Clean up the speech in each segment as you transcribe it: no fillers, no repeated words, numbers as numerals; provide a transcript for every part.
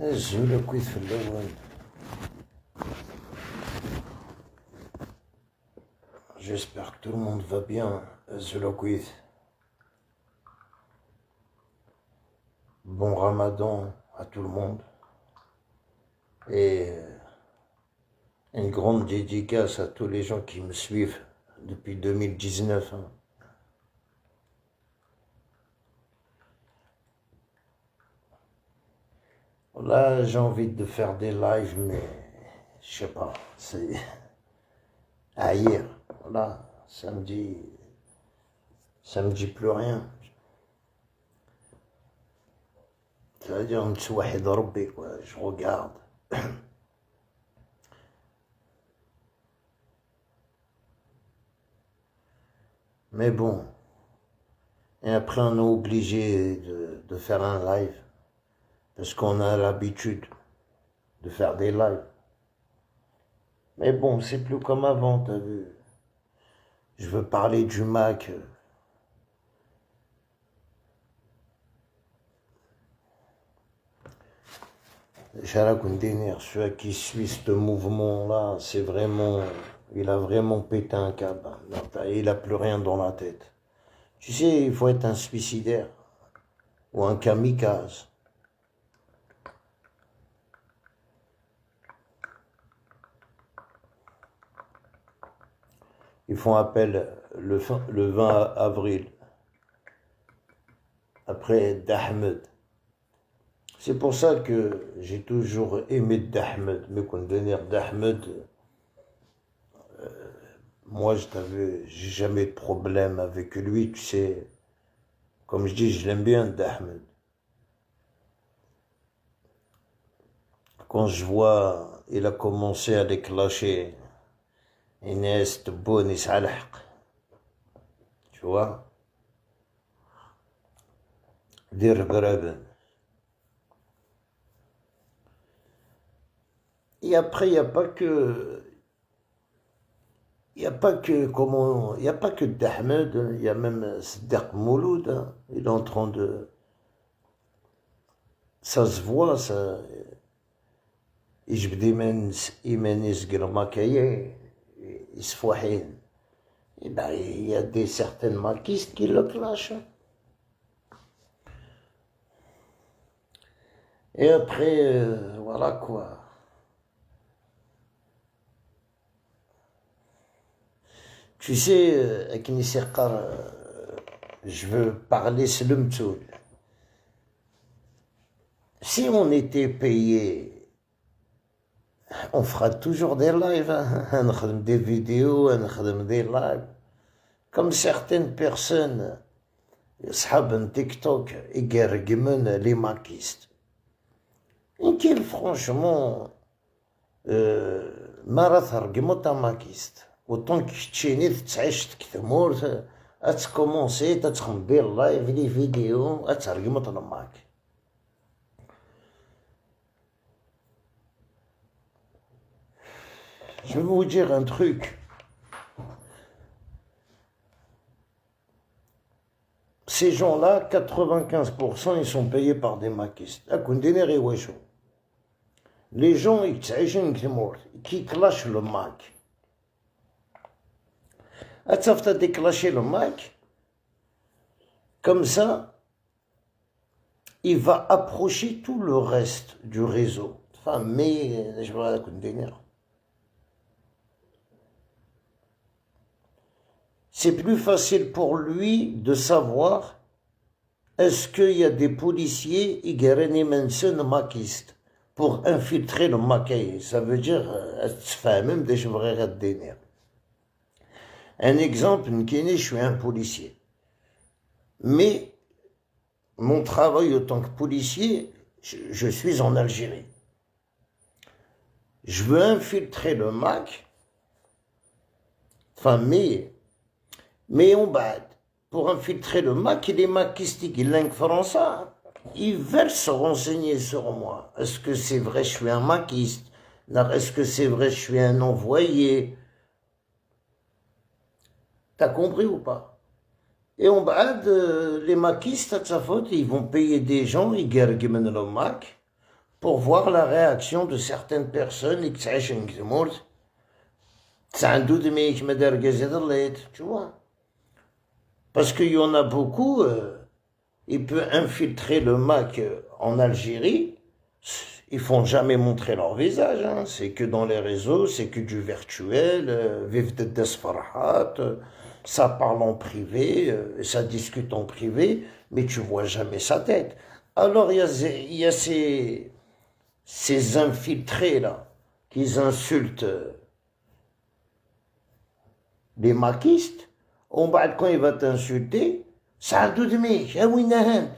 الزولة كويس في الأول. J'espère que tout le monde va bien. الزولة كويس. Bon Ramadan à tout le monde. Et une grande dédicace à tous les gens qui me suivent depuis 2019. Hein. Là, j'ai envie de faire des lives, mais je sais pas, c'est hier. Là, ça me dit plus rien. C'est-à-dire, متوحد ربي, quoi. Je regarde. Mais bon. Et après, on est obligé de faire un live. Parce qu'on a l'habitude de faire des lives. Mais bon, c'est plus comme avant, t'as vu. Je veux parler du Mac. Celui qui suit ce mouvement-là, c'est vraiment... Il a vraiment pété un câble. Il n'a plus rien dans la tête. Tu sais, il faut être un suicidaire. Ou un kamikaze. Ils font appel le 20 avril. Après d'Ahmed. C'est pour ça que j'ai toujours aimé d'Ahmed. Mais qu'on devenir d'Ahmed, moi, j'ai jamais de problème avec lui, tu sais. Comme je dis, je l'aime bien, d'Ahmed. Quand je vois, il a commencé à déclencher Inès, Tebboune, Is'alhaq. Tu vois? Dir Braben. Et après, il n'y a pas que... Il n'y a pas que d'Ahmed, il y a même Sderk Mouloud, hein. Il est en train de... Ça se voit, ça... يجبد إيمان يسقر ماكاية يسفوحين. Et ben, il y a des certaines maquistes qui le clashent. Et après, voilà quoi. Tu sais, avec Nisirkar, je veux parler Slemtoul. Si on était payé, on fera toujours des lives, hein. Des vidéos, des lives. Comme certaines personnes, صحاب TikTok, يقرقمون les maquistes. Et qui, franchement, ما راه ترقمو تا ماكيست. Autant que تشيني تعيش تكتمور تكومونسي تتخم دير لايف دي فيديو ترقمو تا ماك. Je vais vous dire un truc. Ces gens-là, 95%, ils sont payés par des maquistes. Les gens, qui clashent le Mac. Tu as déclenché le Mac. Comme ça, il va approcher tout le reste du réseau. Enfin, mais, je vais raconter. C'est plus facile pour lui de savoir est-ce qu'il y a des policiers maquistes pour infiltrer le maquis. Ça veut dire, même des choses. Un exemple, je suis un policier. Mais mon travail en tant que policier, je suis en Algérie. Je veux infiltrer le Mac. Enfin, mais on bat. Pour infiltrer le Mac, les maquistiques, les langues françaises, ils veulent se renseigner sur moi. Est-ce que c'est vrai je suis un maquiste? Est-ce que c'est vrai je suis un envoyé? T'as compris ou pas? Et on bat les maquistes, à sa faute, ils vont payer des gens, ils guerrent le Mac, pour voir la réaction de certaines personnes qui tu vois. Parce qu'il y en a beaucoup, il peut infiltrer le Mac en Algérie, ils font jamais montrer leur visage, hein. C'est que dans les réseaux, c'est que du virtuel, vive de desfarhat, ça parle en privé, ça discute en privé, mais tu vois jamais sa tête. Alors il y a ces infiltrés-là, qui insultent les maquistes, quand il va t'insulter, ça a de mec,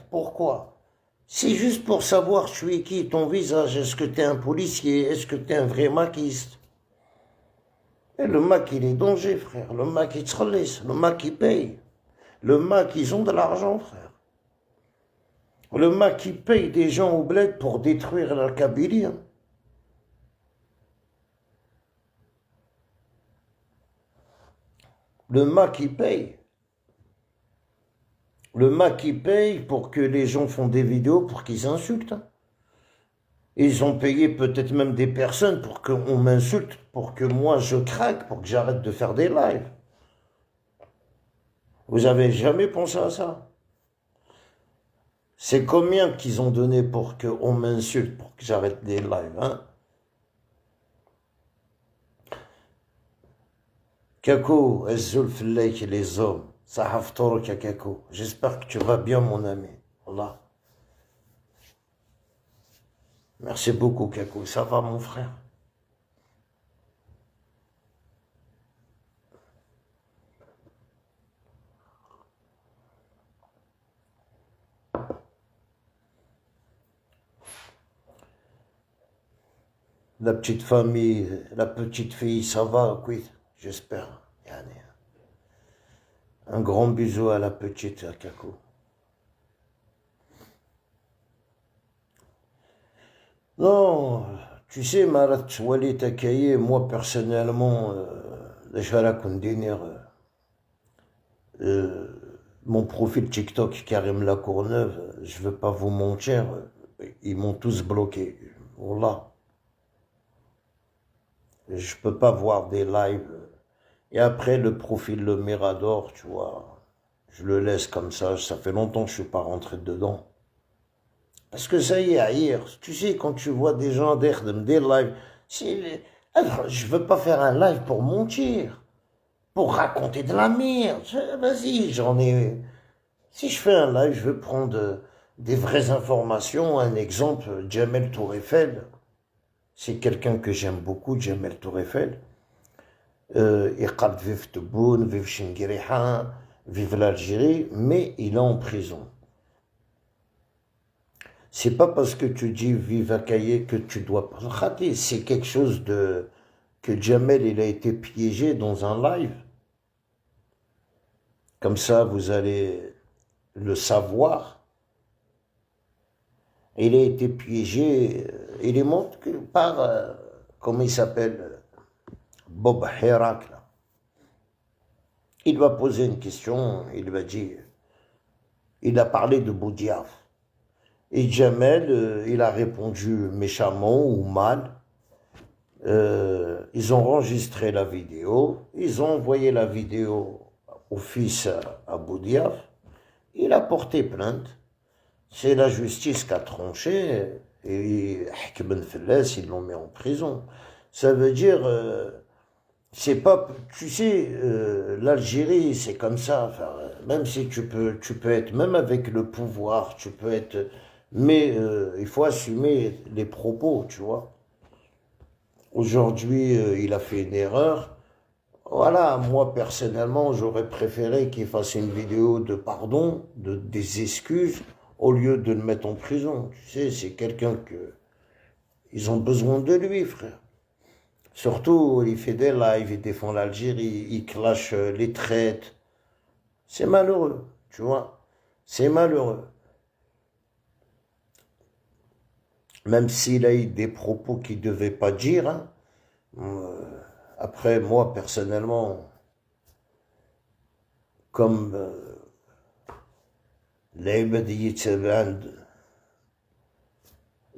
pourquoi? C'est juste pour savoir tu es qui, ton visage, est-ce que tu es un policier, est-ce que tu es un vrai maquiste? Et le Mac, il est danger, frère. Le Mac, il te laisse. Le Mac, il paye. Le Mac, ils ont de l'argent, frère. Le Mac, il paye des gens au bled pour détruire la Kabylie. Hein. Le Mac, il paye. Le Mac, il paye pour que les gens font des vidéos pour qu'ils insultent. Hein. Ils ont payé peut-être même des personnes pour qu'on m'insulte, pour que moi je craque, pour que j'arrête de faire des lives. Vous avez jamais pensé à ça? C'est combien qu'ils ont donné pour qu'on m'insulte, pour que j'arrête les lives, hein? Kako, Ezul Fleck, les hommes, Sahaf Toro Kako. J'espère que tu vas bien, mon ami. Voilà. Merci beaucoup, Kako. Ça va, mon frère? La petite famille, la petite fille, ça va, oui, j'espère. Un grand bisou à la petite, à Kako. Non, tu sais, Marat Walid Akaye, moi personnellement, mon profil TikTok Karim Lacourneuve, je veux pas vous mentir, ils m'ont tous bloqué. Voilà. Je peux pas voir des lives. Et après, le profil Le Mirador, tu vois, je le laisse comme ça fait longtemps que je suis pas rentré dedans. Parce que ça y est, hier, tu sais, quand tu vois des gens des lives, alors, je veux pas faire un live pour mentir, pour raconter de la merde. Vas-y, j'en ai... Si je fais un live, je veux prendre des vraies informations. Un exemple, Jamel Tourefel. C'est quelqu'un que j'aime beaucoup, Jamel Tourefel. Il قعد vive Tebboune, vive Chinguiriha, vive l'Algérie, mais il est en prison. C'est pas parce que tu dis vive à Kaye que tu dois pas rater. C'est quelque chose de que Jamel il a été piégé dans un live. Comme ça, vous allez le savoir. Il a été piégé. Il est monté par comment il s'appelle, Bob Hirak. Là. Il va poser une question. Il va dire. Il a parlé de Boudiaf. Et Jamel, il a répondu méchamment ou mal. Ils ont enregistré la vidéo. Ils ont envoyé la vidéo au fils à Boudiaf. Il a porté plainte. C'est la justice qui a tranché. Et ils l'ont mis en prison. Ça veut dire... c'est pas... Tu sais, l'Algérie, c'est comme ça. Enfin, même si tu peux être... Même avec le pouvoir, tu peux être... Mais il faut assumer les propos, tu vois. Aujourd'hui, il a fait une erreur. Voilà, moi personnellement, j'aurais préféré qu'il fasse une vidéo de pardon, des excuses, au lieu de le mettre en prison. Tu sais, c'est quelqu'un que... Ils ont besoin de lui, frère. Surtout, il fait des lives, il défend l'Algérie, il clash les traites. C'est malheureux, tu vois. C'est malheureux. Même s'il a eu des propos qu'il ne devait pas dire. Hein. Après, moi, personnellement, comme العباد يتبعن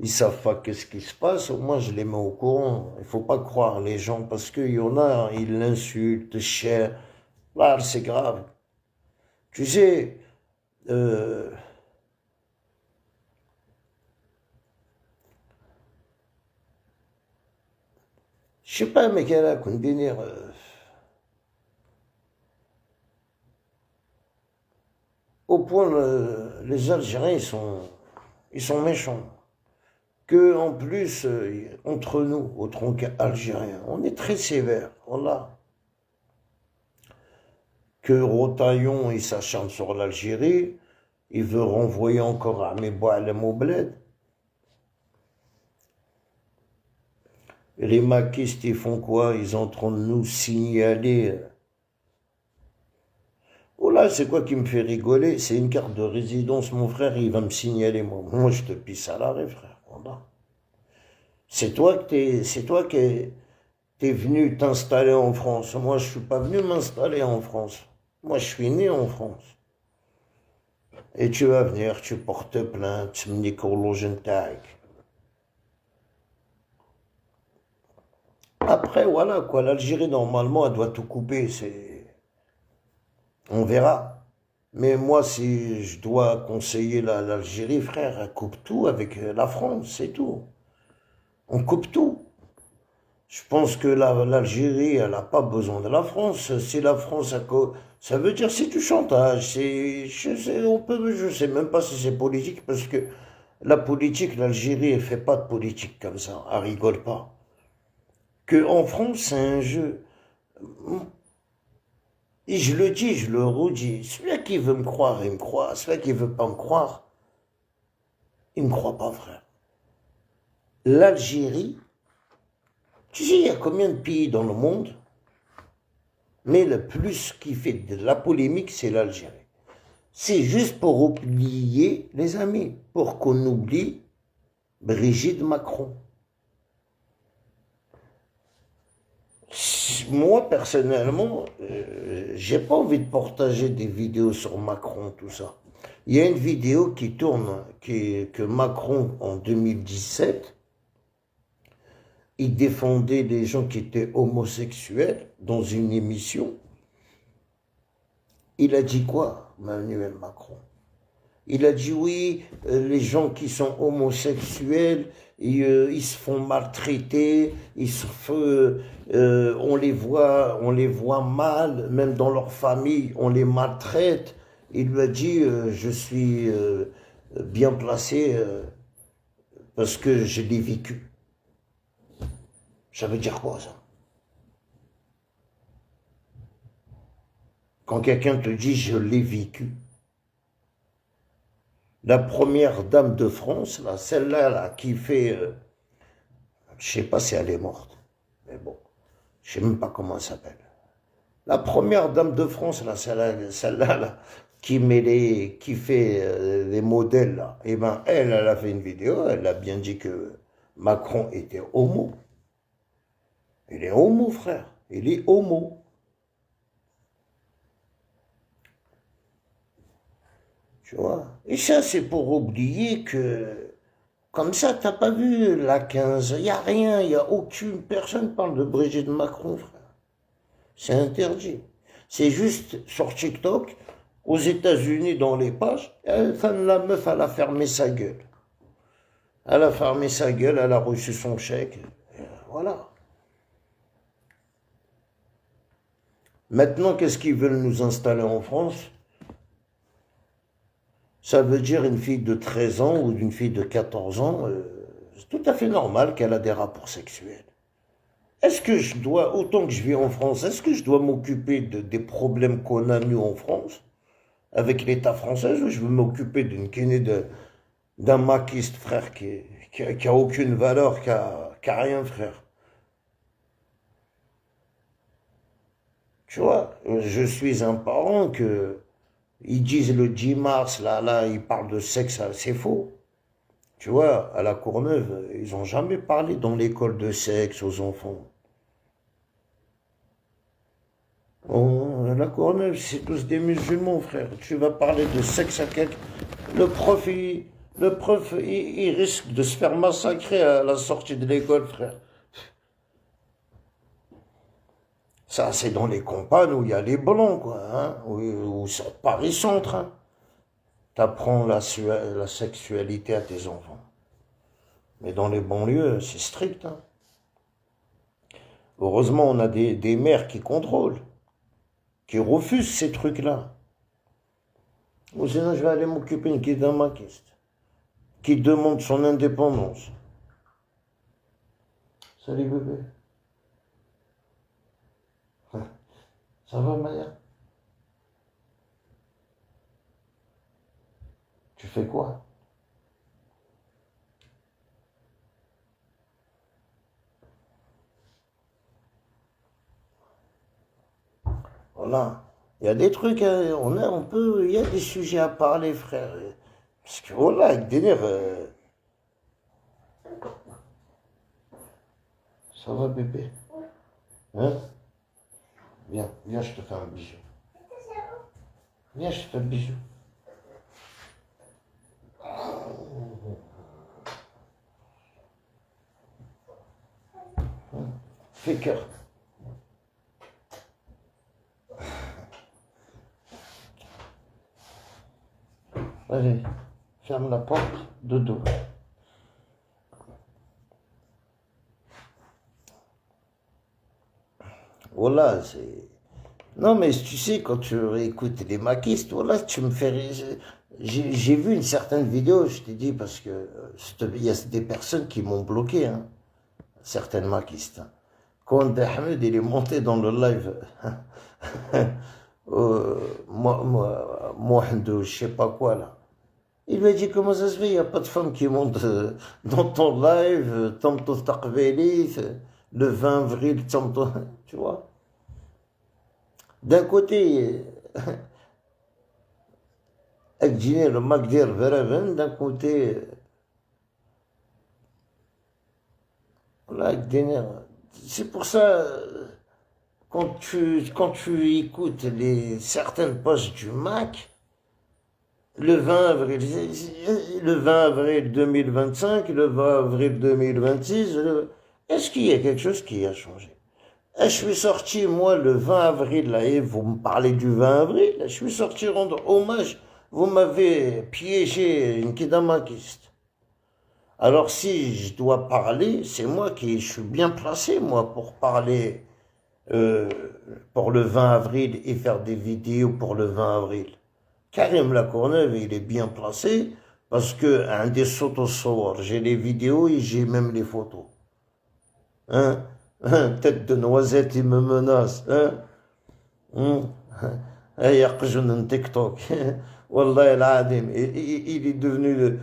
ils savent pas qu'est-ce qui se passe, moi je les mets au courant. Il faut pas croire les gens, parce qu'il y en a, ils l'insultent, cher. Là, c'est grave. Tu sais, euh, je sais pas, mais quelle a qu'on dire, au point, les Algériens, ils sont méchants. Que, en plus, entre nous, au tronc algérien, on est très sévère. Voilà. Que Rotaillon, il s'acharne sur l'Algérie, il veut renvoyer encore Ahmed Boualem au bled. Et les maquistes, ils font quoi? Ils sont en train de nous signaler. Oh là, c'est quoi qui me fait rigoler? C'est une carte de résidence, mon frère, il va me signaler, moi. Moi, je te pisse à l'arrêt, frère. Voilà. C'est toi qui t'es venu t'installer en France. Moi, je suis pas venu m'installer en France. Moi, je suis né en France. Et tu vas venir, tu portes plainte, après, voilà, quoi. L'Algérie, normalement, elle doit tout couper. On verra. Mais moi, si je dois conseiller l'Algérie, frère, elle coupe tout avec la France, c'est tout. On coupe tout. Je pense que l'Algérie, elle n'a pas besoin de la France. Si la France, ça veut dire c'est du chantage. Je sais même pas si c'est politique, parce que la politique, l'Algérie, elle fait pas de politique comme ça. Elle rigole pas. Que en France, c'est un jeu. Et je le dis, je le redis. Celui qui veut me croire, il me croit. Celui qui veut pas me croire, il me croit pas, frère. L'Algérie, tu sais, il y a combien de pays dans le monde? Mais le plus qui fait de la polémique, c'est l'Algérie. C'est juste pour oublier, les amis, pour qu'on oublie Brigitte Macron. Moi, personnellement, j'ai pas envie de partager des vidéos sur Macron, tout ça. Il y a une vidéo qui tourne, que Macron, en 2017, il défendait les gens qui étaient homosexuels dans une émission. Il a dit quoi, Emmanuel Macron? Il a dit oui, les gens qui sont homosexuels, ils se font maltraiter, on les voit mal, même dans leur famille, on les maltraite. Il lui a dit, je suis bien placé parce que je l'ai vécu. Ça veut dire quoi, ça? Quand quelqu'un te dit, je l'ai vécu. La première dame de France, là, celle-là là, qui fait... je sais pas si elle est morte, mais bon, je sais même pas comment elle s'appelle. La première dame de France, là, celle-là, là, qui fait les modèles, là, eh ben, elle a fait une vidéo, elle a bien dit que Macron était homo. Il est homo, frère. Il est homo. Tu vois? Et ça, c'est pour oublier que, comme ça, t'as pas vu la 15. Il n'y a rien, il n'y a aucune personne parle de Brigitte Macron, frère. C'est interdit. C'est juste sur TikTok, aux États-Unis, dans les pages, la meuf, elle a fermé sa gueule. Elle a fermé sa gueule, elle a reçu son chèque. Voilà. Maintenant, qu'est-ce qu'ils veulent nous installer en France? Ça veut dire une fille de 13 ans ou une fille de 14 ans, c'est tout à fait normal qu'elle a des rapports sexuels. Est-ce que je dois, autant que je vis en France, est-ce que je dois m'occuper des problèmes qu'on a nous en France, avec l'État français, ou je veux m'occuper d'une d'un maquiste, frère, qui a aucune valeur, qui a rien, frère? Tu vois, je suis un parent que... Ils disent le 10 mars, là, ils parlent de sexe, c'est faux. Tu vois, à la Courneuve, ils n'ont jamais parlé dans l'école de sexe aux enfants. À la Courneuve, c'est tous des musulmans, frère. Tu vas parler de sexe à quelqu'un. Le prof, Le prof, il risque de se faire massacrer à la sortie de l'école, frère. Ça, c'est dans les campagnes où il y a les blancs, quoi, hein, où c'est Paris-Centre, hein. T'apprends la sexualité à tes enfants. Mais dans les banlieues, c'est strict, hein. Heureusement, on a des maires qui contrôlent, qui refusent ces trucs-là. Ou sinon, je vais aller m'occuper d'une kidamaquiste qui demande son indépendance. Salut bébé. Ça va, Maya? Tu fais quoi? Voilà. Il y a des trucs, hein, il y a des sujets à parler, frère. Parce que voilà, avec des nerfs, ça va, bébé? Hein? Viens, viens, je te fais un bisou. Viens, je te fais un bisou. Fais cœur. Allez, ferme la porte, dodo. Voilà, c'est... Non, mais tu sais, quand tu écoutes les maquistes, voilà, tu me fais... J'ai vu une certaine vidéo, je t'ai dit, parce que il y a des personnes qui m'ont bloqué, hein, certaines maquistes. Quand Ahmed, il est monté dans le live, Mohamed, je sais pas quoi, là. Il m'a dit, comment ça se fait, il n'y a pas de femme qui monte dans ton live, Tamto Taqbeli, le 20 avril, Tamto, tu vois. D'un côté, Adjini, le Magdir Veraven, d'un côté, voilà, c'est pour ça, quand tu écoutes certaines posts du Mac, le 20 avril, le 20 avril 2025, le 20 avril 2026, est-ce qu'il y a quelque chose qui a changé? Je suis sorti, moi, le 20 avril, là, et vous me parlez du 20 avril, je suis sorti rendre hommage, vous m'avez piégé une kidamakiste. Alors si je dois parler, c'est moi qui je suis bien placé, moi, pour parler euh, pour le 20 avril et faire des vidéos pour le 20 avril. Karim Lacourneuve, il est bien placé parce que un des sotos, j'ai les vidéos et j'ai même les photos. Hein? Tête de noisette, il me menace. Hein? يقجن تيك توك والله العظيم il est devenu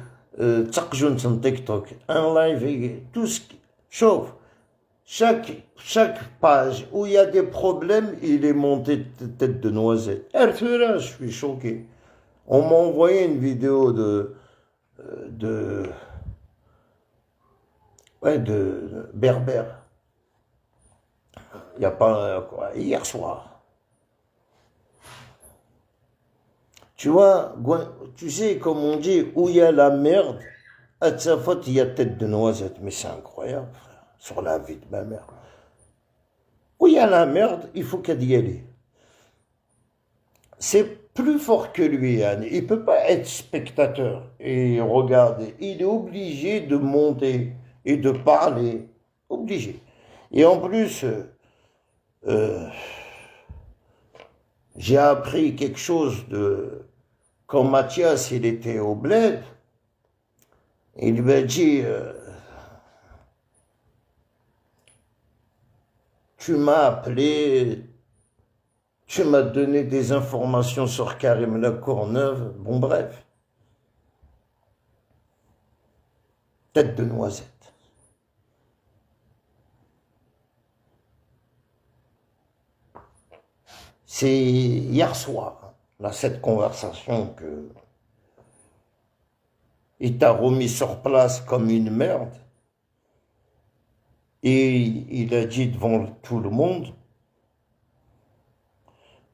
تقجن تيك توك un live tout ce qui chauffe chaque page où il y a des problèmes il est monté tête de noisette. Je suis choqué. On m'a envoyé une vidéo de Berbère il n'y a pas quoi, hier soir. Tu vois, tu sais, comme on dit, où il y a la merde, à de sa faute, il y a tête de noisette. Mais c'est incroyable, frère, sur la vie de ma mère. Où il y a la merde, il faut qu'elle y aille. C'est plus fort que lui, Anne. Il ne peut pas être spectateur et regarder. Il est obligé de monter et de parler. Obligé. Et en plus, j'ai appris quelque chose quand Mathias il était au bled, il m'a dit tu m'as appelé, tu m'as donné des informations sur Karim Lacourneuve, bon bref, tête de noisette. C'est hier soir, là, cette conversation que il t'a remis sur place comme une merde. Et il a dit devant tout le monde,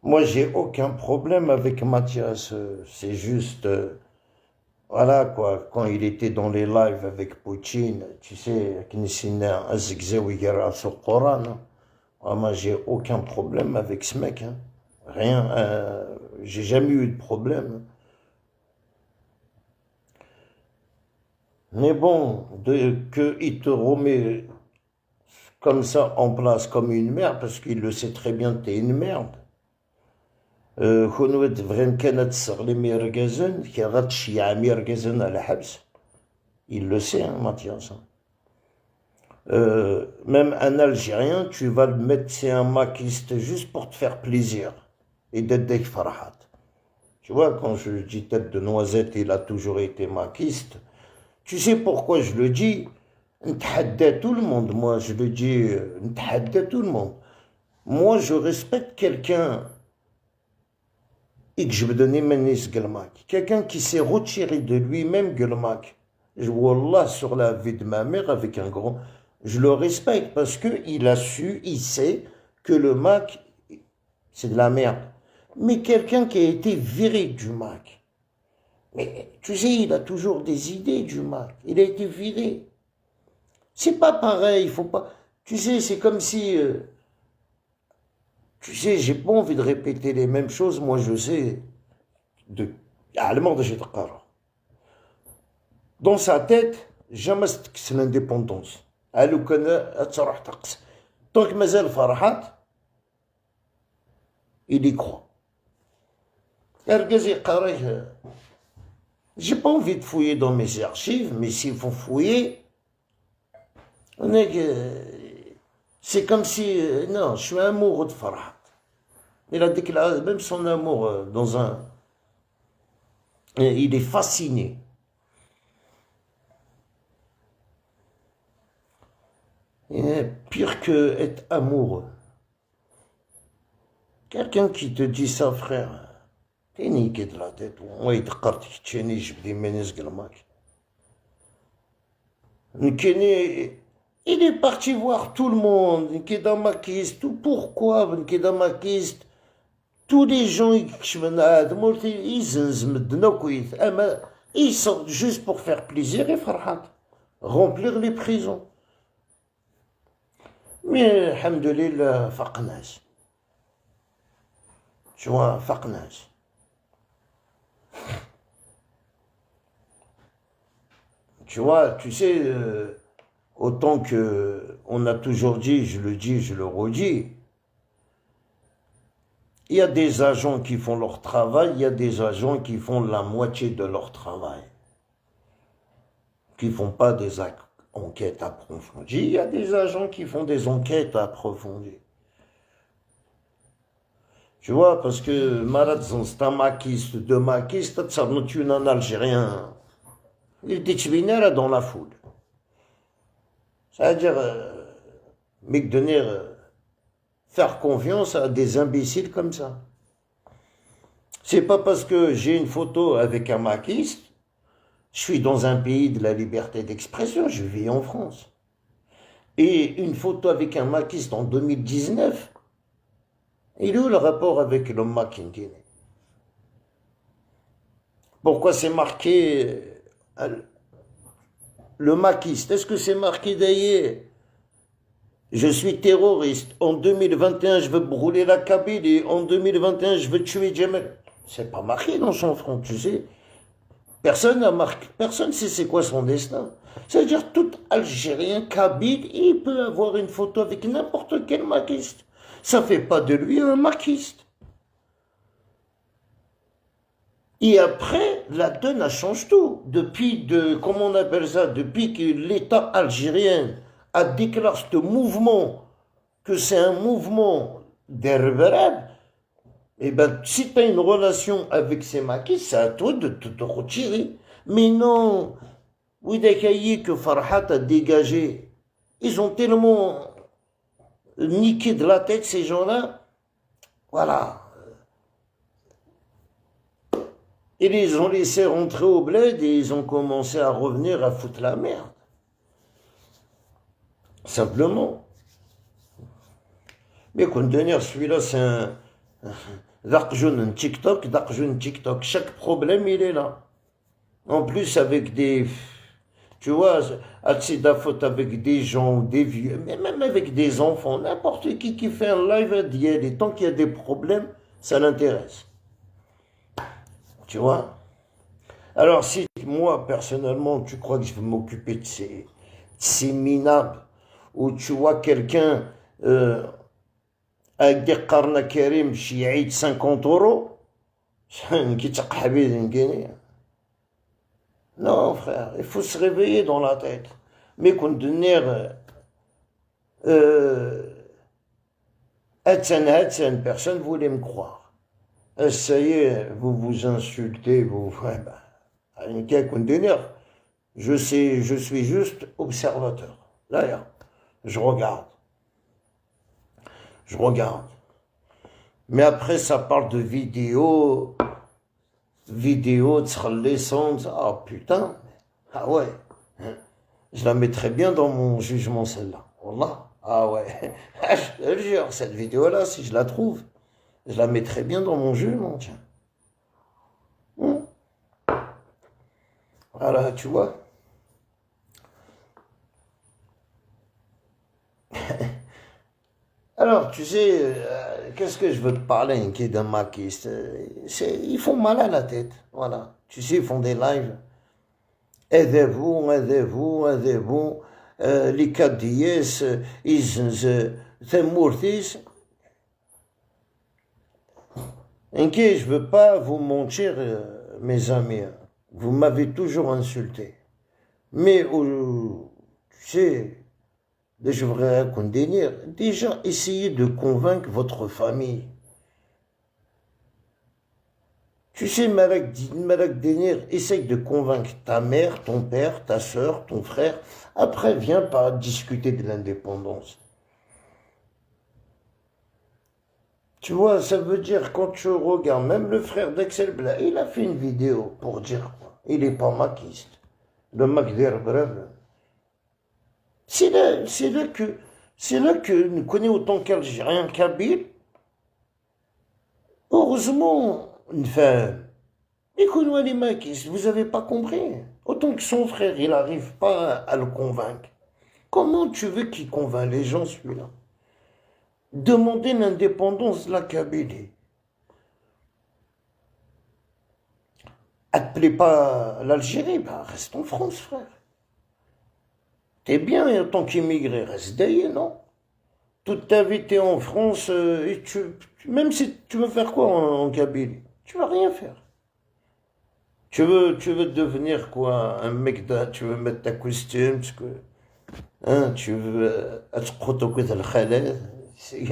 moi j'ai aucun problème avec Mathias, c'est juste, Voilà quoi, quand il était dans les lives avec Poutine, tu sais, Knesina Azegzaoui sur le Coran, hein. Ah, moi, j'ai aucun problème avec ce mec, hein. Rien, j'ai jamais eu de problème. Mais bon, qu'il te remet comme ça en place comme une merde, parce qu'il le sait très bien que t'es une merde. كون فريم كانت تصغلي ميركازن كي غتشيع ميركازن على حبس. Il le sait, hein, Mathias. Même un Algérien, tu vas le mettre, c'est un maquiste juste pour te faire plaisir. Et d'être farhat. Tu vois, quand je dis tête de noisette, il a toujours été maquiste. Tu sais pourquoi je le dis? N'tahadda tout le monde, moi je le dis, n'tahadda tout le monde. Moi je respecte quelqu'un et que je veux donner Menis Gelmak. Quelqu'un qui s'est retiré de lui-même Gelmak. Wallah, sur la vie de ma mère, avec un grand, je le respecte parce qu'il a su, il sait que le Mac, c'est de la merde. Mais quelqu'un qui a été viré du Mac, mais tu sais, il a toujours des idées du Mac. Il a été viré. C'est pas pareil, il faut pas. Tu sais, c'est comme si. Tu sais, j'ai pas envie de répéter les mêmes choses. Moi, je sais. Allemand de dans sa tête, jamais c'est l'indépendance. Elle connaît, tant que Mazel Farhat, il y croit. J'ai pas envie de fouiller dans mes archives, mais s'il faut fouiller, c'est comme si, non, je suis amoureux de Farhat. Il a déclaré même son amour dans un... Il est fasciné. Il est pire que être amoureux. Quelqu'un qui te dit ça, frère, t'es niqué de la tête. Il est parti voir tout le monde. Pourquoi tous les gens ils sortent juste pour faire plaisir et farhat, remplir les prisons. Mais, alhamdoulilah, faqnaz. Tu vois, faqnaz. Tu vois, tu sais, autant que on a toujours dit, je le dis, je le redis, il y a des agents qui font leur travail, il y a des agents qui font la moitié de leur travail, qui ne font pas des enquêtes approfondies. Il y a des agents qui font des enquêtes approfondies. Tu vois, parce que Maradson, c'est un maquiste, deux maquistes, ça nous tue un Algérien. Il était chibinera dans la foule. C'est-à-dire, mec, donner, faire confiance à des imbéciles comme ça. C'est pas parce que j'ai une photo avec un maquiste, je suis dans un pays de la liberté d'expression, je vis en France. Et une photo avec un maquiste en 2019, il est où le rapport avec le Makindine? Pourquoi c'est marqué le maquiste? Est-ce que c'est marqué d'ailleurs? Je suis terroriste. En 2021, je veux brûler la Kabylie. En 2021, je veux tuer Djamel. C'est pas marqué dans son front, tu sais. Personne n'a marqué. Personne ne sait c'est quoi son destin. C'est-à-dire, tout Algérien, Kabyle, il peut avoir une photo avec n'importe quel maquiste. Ça ne fait pas de lui un maquiste. Et après, la donne, elle change tout. Depuis, comment on appelle ça, depuis que l'État algérien a déclaré ce mouvement, que c'est un mouvement d'Herberab, eh ben, si tu as une relation avec ces maquistes, c'est à toi de te retirer. Mais non, Ouidakayi que Farhat a dégagé, ils ont tellement niqué de la tête ces gens-là, voilà. Et ils les ont laissés rentrer au bled et ils ont commencé à revenir à foutre la merde. Simplement. Mais qu'on tenir, celui-là, c'est un TikTok, TikTok. Chaque problème, il est là. En plus, avec des... Tu vois, la faute avec des gens, des vieux, mais même avec des enfants, n'importe qui fait un live à dire, et tant qu'il y a des problèmes, ça l'intéresse. Tu vois? Alors, si moi, personnellement, tu crois que je vais m'occuper de ces minables, où tu vois quelqu'un avec des karna karim, chiite 50 euros, qui te non, frère, il faut se réveiller dans la tête. Mais qu'on devenir personne ne voulait me croire. Ça y est, vous vous insultez, vous. Ouais, ben, je sais, je suis juste observateur. Là, je regarde. Je regarde. Mais après, ça parle de vidéos. Vidéos de ah putain. Ah ouais. Je la mettrais bien dans mon jugement, celle-là. Wallah. Ah ouais. Je te jure, cette vidéo-là, si je la trouve, je la mettrais bien dans mon jugement, tiens. Voilà, tu vois. Alors, tu sais, qu'est-ce que je veux te parler, qui est d'un maquiste? Ils font mal à la tête, voilà. Tu sais, ils font des lives. Aidez-vous, aidez-vous, aidez-vous. Les KDS, Mourtis. Ok, je veux pas vous mentir, mes amis. Vous m'avez toujours insulté. Mais, tu sais, je voudrais condamner. Déjà, essayez de convaincre votre famille. Tu sais, Malak Denir, essaye de convaincre ta mère, ton père, ta soeur, ton frère. Après, viens pas discuter de l'indépendance. Tu vois, ça veut dire quand tu regardes, même le frère d'Axel Bla, il a fait une vidéo pour dire quoi. Il n'est pas maquiste. Le Magdir bref. C'est là que nous connaissons autant qu'Algérien, Kabyle. Heureusement, une femme. Écoute-moi les maquistes, vous avez pas compris. Autant que son frère, il n'arrive pas à le convaincre. Comment tu veux qu'il convainc les gens, celui-là? Demander l'indépendance de la Kabylie. Elle te plaît pas l'Algérie, bah reste en France, frère. T'es bien en tant qu'immigré, reste d'ailleurs, non? Toute ta vie, t'es en France, et même si tu veux faire quoi en Kabylie? Tu vas rien faire. Tu veux devenir quoi? Un mec, tu veux mettre ta costume, parce que, hein, tu veux être protocole de Khaled. C'est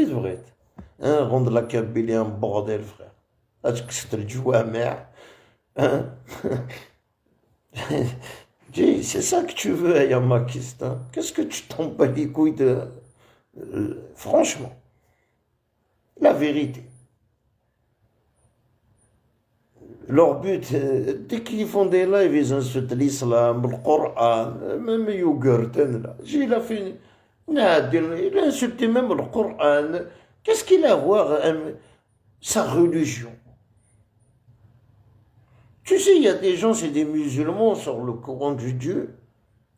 vrai. Hein, rendre la Kabylie un bordel, frère. C'est le Jouamer. Hein? C'est ça que tu veux, Ayamakistan. Qu'est-ce que tu t'en bats les couilles de. Franchement, la vérité. Leur but, dès qu'ils font des lives, ils insultent l'islam, le Coran, même Yougurten, là. Il a fait. Il a insulté même le Coran. Qu'est-ce qu'il a à voir, sa religion? Tu sais, il y a des gens, c'est des musulmans sur le Coran du Dieu.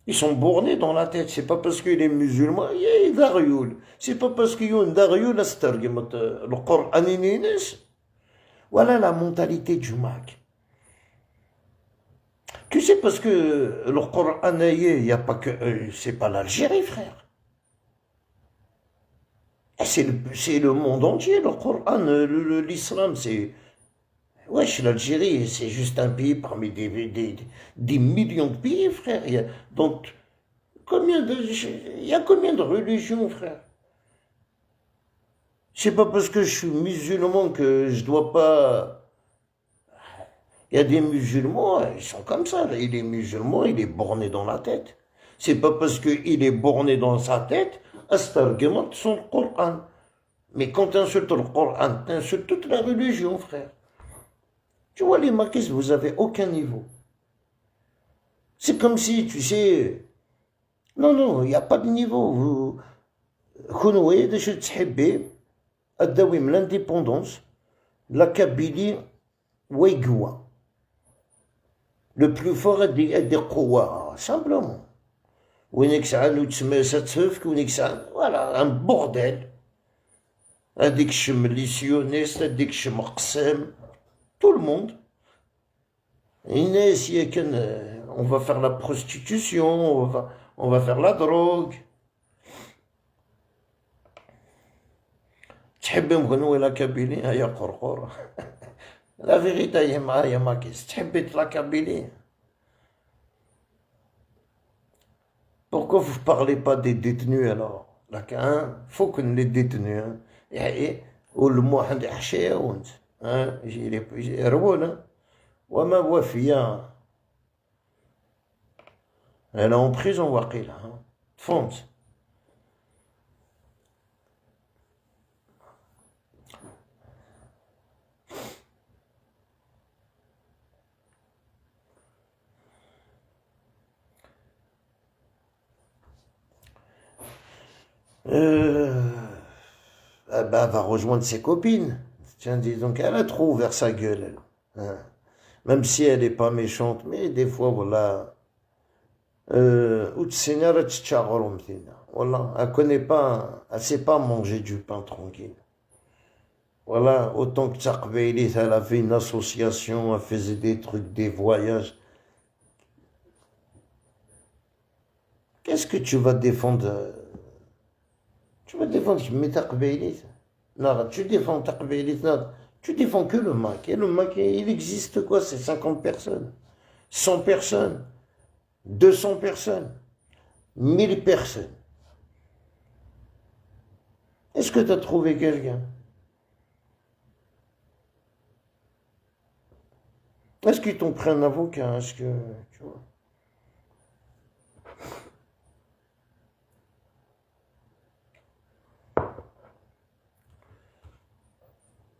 Ils sont bornés dans la tête. C'est pas parce qu'il est musulman, il y a Darioul. C'est pas parce qu'il y a un Darioul, le Coran Inès. Voilà la mentalité du Mac. Tu sais, parce que le Coran, il n'y a pas que. C'est pas l'Algérie, frère. C'est le monde entier, le Coran. L'islam, c'est. Wesh, l'Algérie, c'est juste un pays parmi des millions de pays, frère. Donc, il y a combien de religions, frère? C'est pas parce que je suis musulman que je dois pas. Il y a des musulmans, ils sont comme ça. Il est musulman, il est borné dans la tête. C'est pas parce qu'il est borné dans sa tête, astarguement son Coran. Mais quand tu insultes le Coran, tu insultes toute la religion, frère. Tu vois, les maquistes, vous avez aucun niveau. C'est comme si, tu sais. Non, non, il n'y a pas de niveau. Vous. Khounoé, de chez Tchébé, Adawim, l'indépendance, la Kabylie, Ouégoua. Le plus fort est des قوة, simplement. Voilà, un bordel. هذيك الشم لي سيونيست هذيك الشم قسام tout le monde. Inès, on va faire la prostitution, on va faire la drogue. تحبي نغنوي لا كابيلي هيا قرقور. La vérité هي معايا ماكيس تحبي لا كابيلي. Pourquoi vous ne parlez pas des détenus alors? Là, hein? Faut que les détenus, hein? والموحد يحشيه وانت ها يجي يرونا وما وفيا انا اون بريزون واقيلا تفهمت bah, va rejoindre ses copines. Tiens, dis donc, elle a trop ouvert sa gueule, elle. Hein. Même si elle n'est pas méchante, mais des fois, voilà. Voilà, elle connaît pas, elle sait pas manger du pain tranquille. Voilà, autant que Taqbeilit, elle a fait une association, elle faisait des trucs, des voyages. Qu'est-ce que tu vas défendre? Tu vas défendre Taqbeilit? Non, tu défends Taqbeilit, non. Tu défends que le MAC. Et le MAC, il existe quoi? C'est 50 personnes, 100 personnes, 200 personnes, 1000 personnes. Est-ce que tu as trouvé quelqu'un? Est-ce qu'ils t'ont pris un avocat? Est-ce que, tu vois?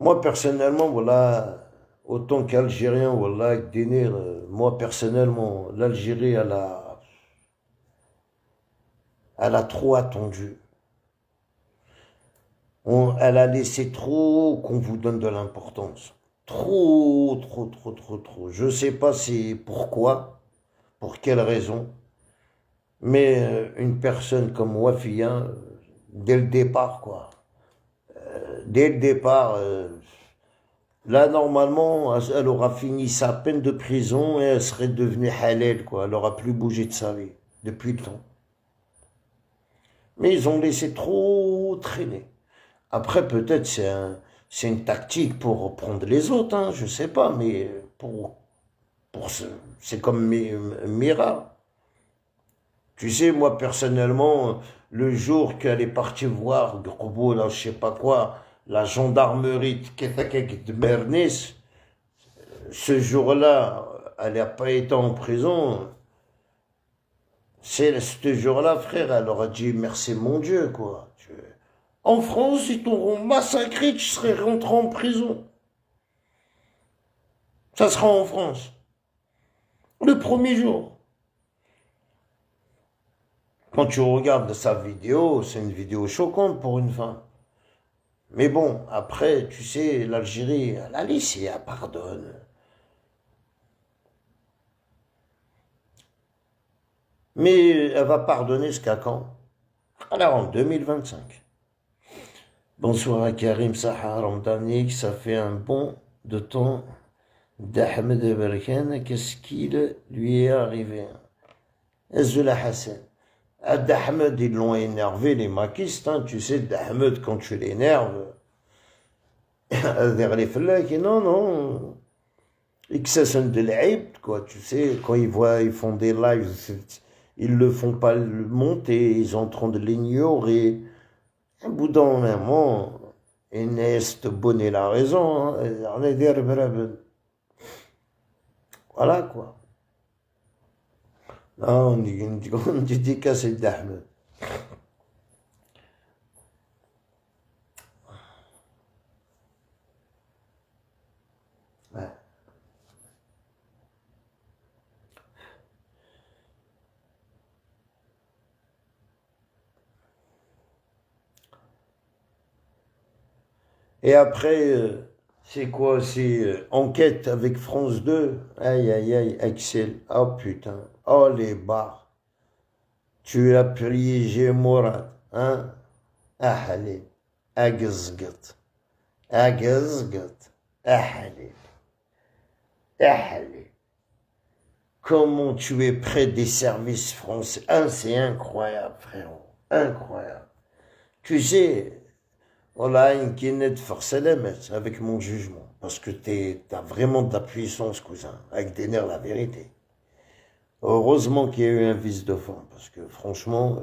Moi, personnellement, voilà, autant qu'Algérien, voilà, avec Dénir, moi, personnellement, l'Algérie, elle a trop attendu. Elle a laissé trop qu'on vous donne de l'importance. Trop, trop, trop, trop, trop. Je sais pas c'est pourquoi, pour quelle raison, mais une personne comme Wafia, dès le départ, quoi. Dès le départ, là, normalement, elle aura fini sa peine de prison et elle serait devenue halal, quoi. Elle aura plus bougé de sa vie depuis le temps. Mais ils ont laissé trop traîner. Après, peut-être c'est une tactique pour prendre les autres, hein, je sais pas, mais c'est comme Mira. Tu sais, moi, personnellement, le jour qu'elle est partie voir Groubo, là, je sais pas quoi, la gendarmerie de Mernis, ce jour-là, elle n'a pas été en prison. Ce jour-là, frère, elle aura dit merci mon Dieu, quoi. En France, ils t'auront massacré, tu serais rentré en prison. Ça sera en France. Le premier jour. Quand tu regardes sa vidéo, c'est une vidéo choquante pour une femme. Mais bon, après, tu sais, l'Algérie, elle a laissé, elle pardonne. Mais elle va pardonner jusqu'à quand? Alors, en 2025. Bonsoir à Karim Sahar Ramdanik, ça fait un bon de temps d'Ahmed Berkane, qu'est-ce qu'il lui est arrivé? Azula Hassan. D'Ahmed, ils l'ont énervé, les maquistes, hein, tu sais, d'Ahmed, quand tu l'énerves, vers les flaques, non, non, et que ça sonne de l'aib, quoi, tu sais, quand ils font des lives, ils le font pas le monter, ils sont en train de l'ignorer. Un bout d'un moment, Inès te bonnet la raison, hein, voilà, quoi. Là, on dit une dédicace d'Ahmed. Ouais. Et après, C'est quoi? C'est enquête avec France 2. Aïe, aïe, aïe, Excel. Oh putain. Oh les barres. Tu as prié Mourad. Hein? Ah, allez. Agazgat. Agazgat. Ah, allez. Ah, allez. Comment tu es près des services français? Ah, c'est incroyable, frérot. Incroyable. Tu sais, voilà, une guinette force avec mon jugement. Parce que t'as vraiment de la puissance, cousin. Avec des nerfs, la vérité. Heureusement qu'il y a eu un vice de fond. Parce que franchement,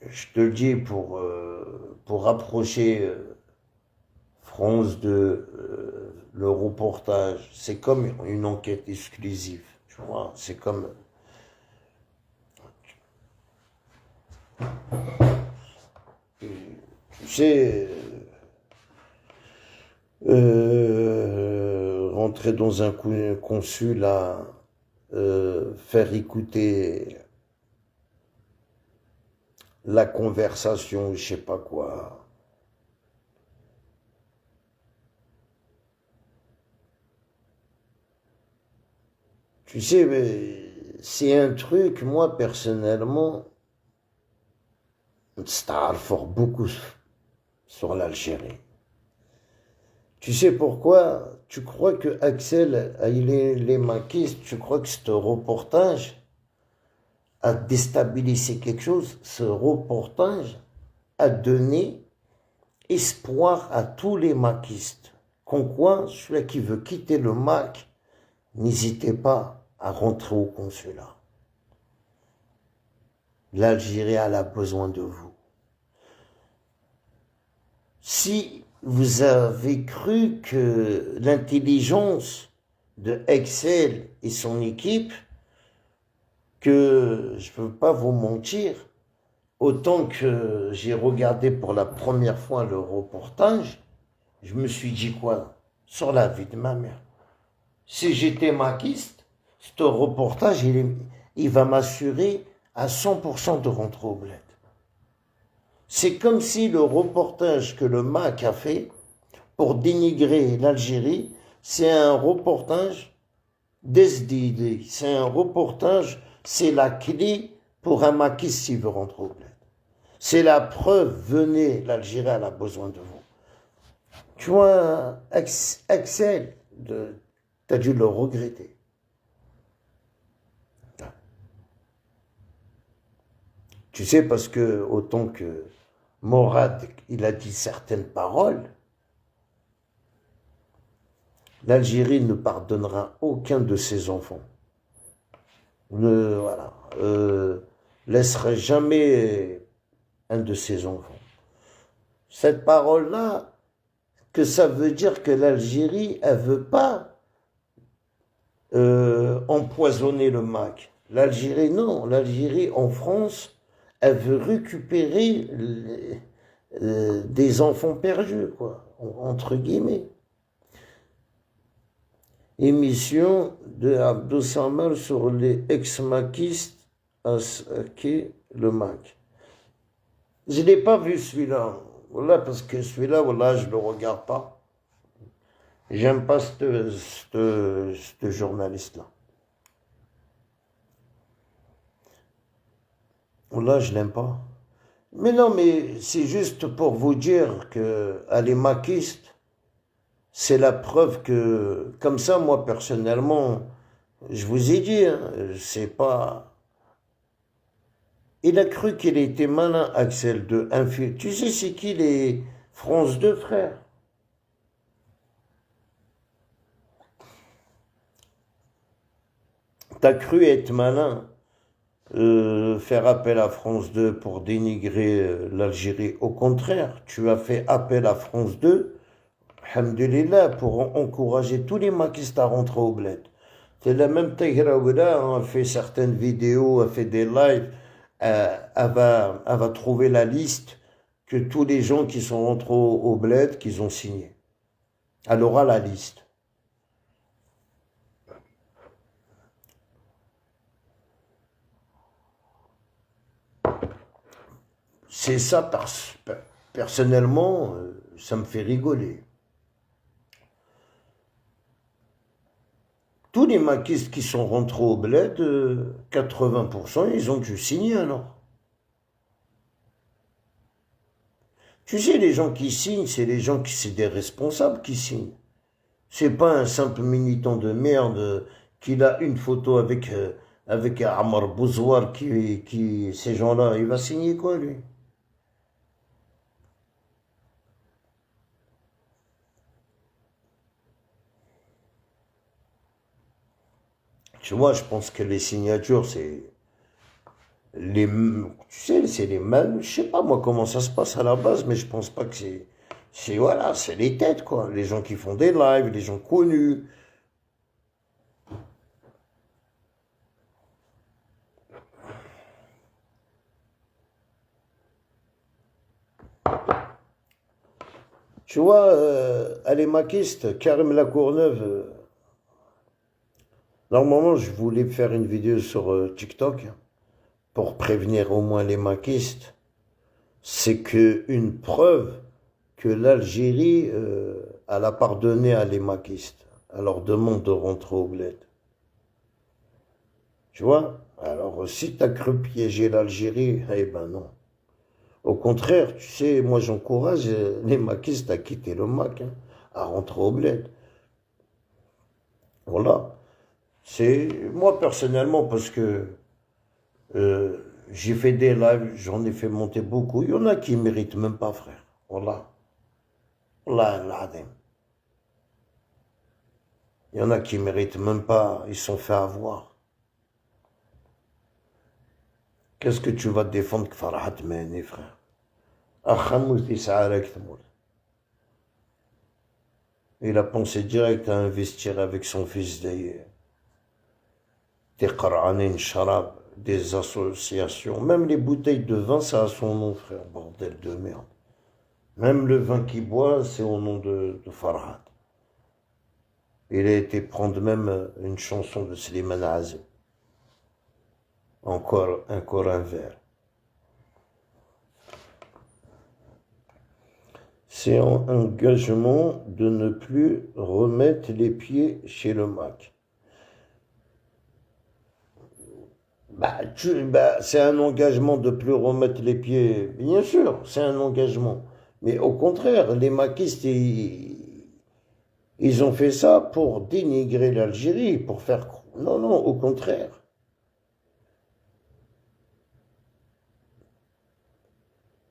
je te le dis, pour rapprocher France de le reportage, c'est comme une enquête exclusive. Tu vois, c'est comme. Tu sais, rentrer dans un consulat, faire écouter la conversation, je sais pas quoi. Tu sais, c'est un truc, moi personnellement, fort beaucoup sur l'Algérie. Tu sais pourquoi? Tu crois que Axel, il est les maquistes, tu crois que ce reportage a déstabilisé quelque chose? Ce reportage a donné espoir à tous les maquistes. Qu'en quoi, celui qui veut quitter le Mac, n'hésitez pas à rentrer au consulat. L'Algérie a besoin de vous. Si vous avez cru que l'intelligence de Excel et son équipe, que je ne peux pas vous mentir, autant que j'ai regardé pour la première fois le reportage, je me suis dit quoi? Sur la vie de ma mère. Si j'étais maquiste, ce reportage, il va m'assurer à 100% de rentrer au bled. C'est comme si le reportage que le MAC a fait pour dénigrer l'Algérie, c'est un reportage d'SDD. C'est un reportage, c'est la clé pour un maquiste s'il veut rentrer au bled. C'est la preuve, venez, l'Algérie a besoin de vous. Tu vois, Axel, t'as dû le regretter. Tu sais, parce que autant que Morad, il a dit certaines paroles, l'Algérie ne pardonnera aucun de ses enfants. Voilà, laisserait jamais un de ses enfants. Cette parole-là, que ça veut dire que l'Algérie, elle veut pas empoisonner le Mac. L'Algérie, non. L'Algérie, en France, elle veut récupérer des enfants perdus, quoi, entre guillemets. Émission de Abdou Samar sur les ex-maquistes à le Mac. Je ne l'ai pas vu celui-là. Voilà, parce que celui-là, voilà, je ne le regarde pas. J'aime pas ce journaliste-là. Là, je l'aime pas. Mais non, mais c'est juste pour vous dire que les maquistes, c'est la preuve que, comme ça, moi, personnellement, je vous ai dit, hein, c'est pas... Il a cru qu'il était malin, Axel, de infiltrer. Tu sais, c'est qui les France 2, frères? T'as cru être malin, faire appel à France 2 pour dénigrer l'Algérie. Au contraire, tu as fait appel à France 2, alhamdulillah, pour encourager tous les maquistes à rentrer au bled. C'est la même Taïraoula, a fait certaines vidéos, a fait des lives, elle va trouver la liste que tous les gens qui sont rentrés au bled, qu'ils ont signé. Elle aura la liste. C'est ça parce personnellement, ça me fait rigoler. Tous les maquistes qui sont rentrés au bled, 80%, ils ont dû signer alors. Tu sais, les gens qui signent, c'est les gens qui, c'est des responsables qui signent. C'est pas un simple militant de merde qui a une photo avec Ammar Bouzouar ces gens-là, il va signer quoi, lui? Tu vois, je pense que les signatures, tu sais, c'est les mêmes. Je sais pas moi comment ça se passe à la base, mais je pense pas que voilà, c'est les têtes quoi. Les gens qui font des lives, les gens connus. Tu vois, elle est maquiste, Karim Lacourneuve. Normalement, je voulais faire une vidéo sur TikTok pour prévenir au moins les maquistes. C'est que une preuve que l'Algérie elle a pardonné à les maquistes. Elle leur demande de rentrer au bled. Tu vois? Alors, si tu as cru piéger l'Algérie, eh ben non. Au contraire, tu sais, moi j'encourage les maquistes à quitter le Mac, hein, à rentrer au bled. Voilà. C'est moi personnellement parce que euh, j'ai fait des lives, j'en ai fait monter beaucoup. Il y en a qui méritent même pas, frère. Voilà. Voilà, l'adem. Il y en a qui méritent même pas, ils sont fait avoir. Qu'est-ce que tu vas défendre que Farhat Mehni, frère? Akhamouti Sa'arak Tmoul. Il a pensé direct à investir avec son fils d'ailleurs. Des Qaranin Sharab, des associations. Même les bouteilles de vin, ça a son nom, frère, bordel de merde. Même le vin qu'il boit, c'est au nom de Farhat. Il a été prendre même une chanson de Slimane Azem. Encore un verre. C'est un engagement de ne plus remettre les pieds chez le Mac. C'est un engagement de plus remettre les pieds, bien sûr, c'est un engagement. Mais au contraire, les maquistes, ils ont fait ça pour dénigrer l'Algérie, pour faire... Non, non, au contraire.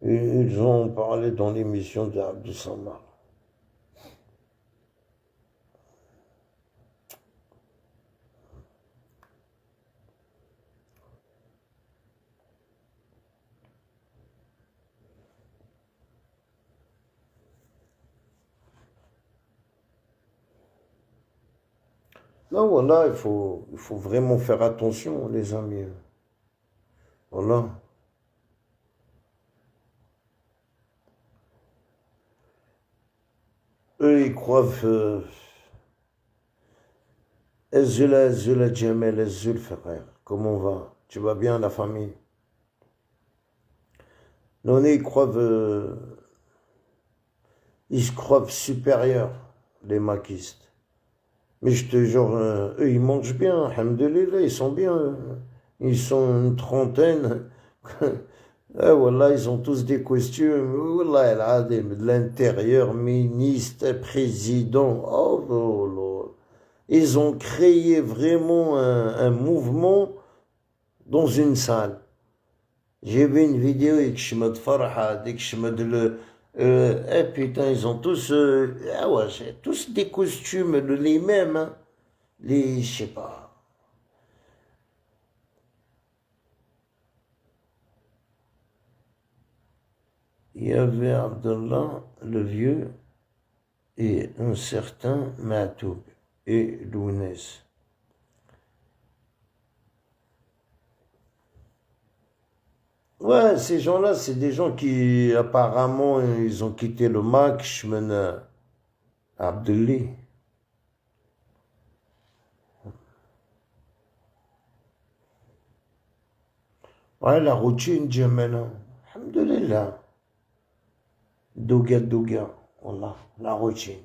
Et ils ont parlé dans l'émission d'Abdel Samar. Non, voilà, il faut vraiment faire attention, les amis. Voilà. Eux, ils croient... Zula Jamel, Zul, frère. Comment on va? Tu vas bien, la famille? Non, ils se croient supérieurs, les maquistes. Mais je te jure, eux, ils mangent bien, alhamdoulilah, ils sont bien. Ils sont une trentaine. Ah, voilà, ils ont tous des costumes. Wallah, al-adim, de l'intérieur, ministre, président. Oh, oh, oh. Ils ont créé vraiment un mouvement dans une salle. J'ai vu une vidéo avec Shemad Farha, avec Shemad eh putain, ils ont tous, ah ouais, c'est tous des costumes les mêmes, hein. Je sais pas. Il y avait Abdallah, le vieux, et un certain Matoub, et Lounès. Ouais, ces gens-là, c'est des gens qui, apparemment, ils ont quitté le Mac, Chemin Abdelli. Ouais, la routine, Jamel. Alhamdulillah. Douga douga, voilà, la routine.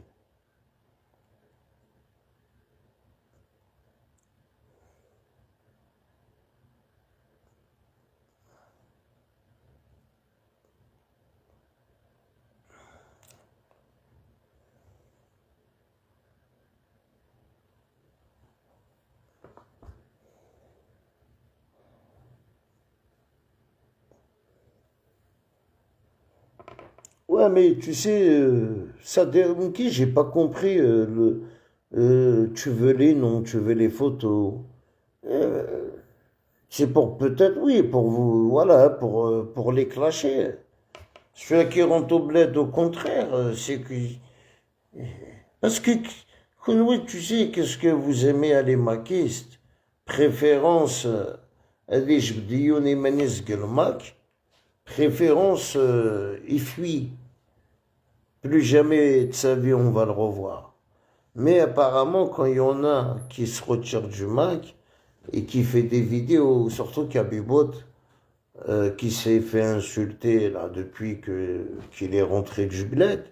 Ouais, mais tu sais, ça ok, j'ai pas compris tu veux les noms, tu veux les photos. Euh, c'est pour peut-être, oui, pour vous, voilà, pour les clasher. Celui qui rentre au bled, au contraire, c'est que. Parce que, oui, tu sais, qu'est-ce que vous aimez à les maquistes? Préférence, هذه جبديوني ما نسقل ماك. Préférence, il fuit. Plus jamais de sa vie on va le revoir. Mais apparemment, quand il y en a qui se retire du Mac et qui fait des vidéos, surtout Kabibot, qui s'est fait insulter là depuis qu'il est rentré du bled,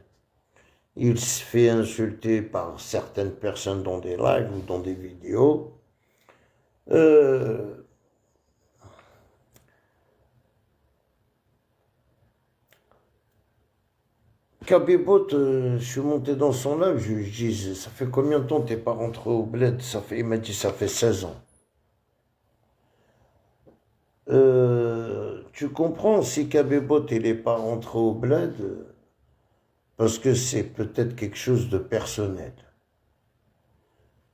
il se fait insulter par certaines personnes dans des lives ou dans des vidéos. Kabibot, je suis monté dans son live, je lui dis, ça fait combien de temps t'es pas rentré au bled? Il m'a dit, ça fait 16 ans. Tu comprends, si Kabibot il n'est pas rentré au bled, parce que c'est peut-être quelque chose de personnel.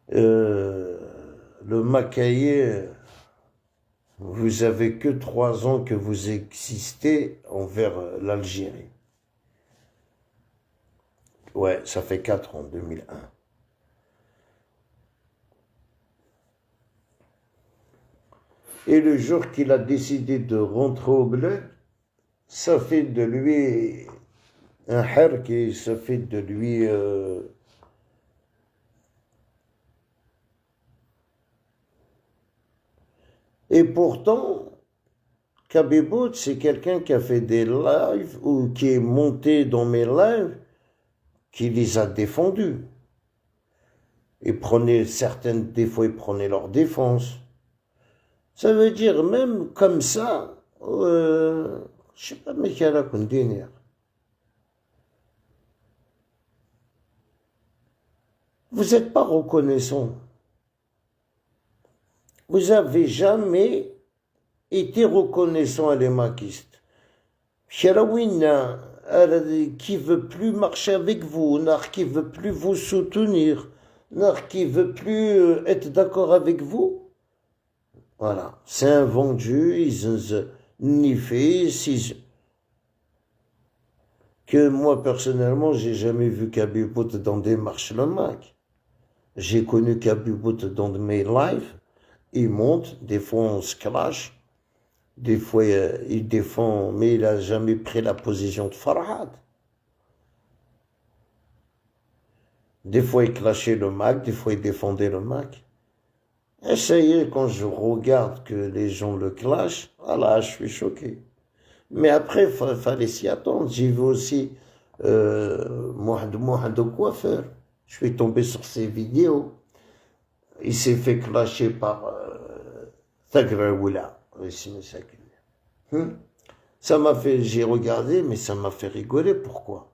Le Macaïer, vous avez que 3 ans que vous existez envers l'Algérie. Ouais, ça fait 4 ans, 2001. Et le jour qu'il a décidé de rentrer au bled, ça fait de lui un hark et ça fait de lui et pourtant, Kabibot, c'est quelqu'un qui a fait des lives ou qui est monté dans mes lives, qui les a défendus. Et prenait certaines, des fois, ils prenaient leur défense. Ça veut dire, même comme ça, je sais pas, mais quelle a qu'on délire. Vous n'êtes pas reconnaissant. Vous n'avez jamais été reconnaissant à les maquistes. Chirawina, qui veut plus marcher avec vous, qui veut plus vous soutenir, qui veut plus être d'accord avec vous. Voilà, c'est un vendu, ils ont ni fait, que moi personnellement, j'ai jamais vu Kabibot dans des marches le Mac. J'ai connu Kabibot dans mes lives, il monte, des fois on se clash, des fois il défend, mais il a jamais pris la position de Farhad. Des fois il clashait le Mac, des fois il défendait le Mac. Et ça y est, quand je regarde que les gens le clashent, voilà, je suis choqué. Mais après, il fallait s'y attendre. J'ai vu aussi Mohamed de coiffeur. Je suis tombé sur ses vidéos. Il s'est fait clasher par Tagraoula. Ça m'a fait, j'ai regardé, mais ça m'a fait rigoler. Pourquoi?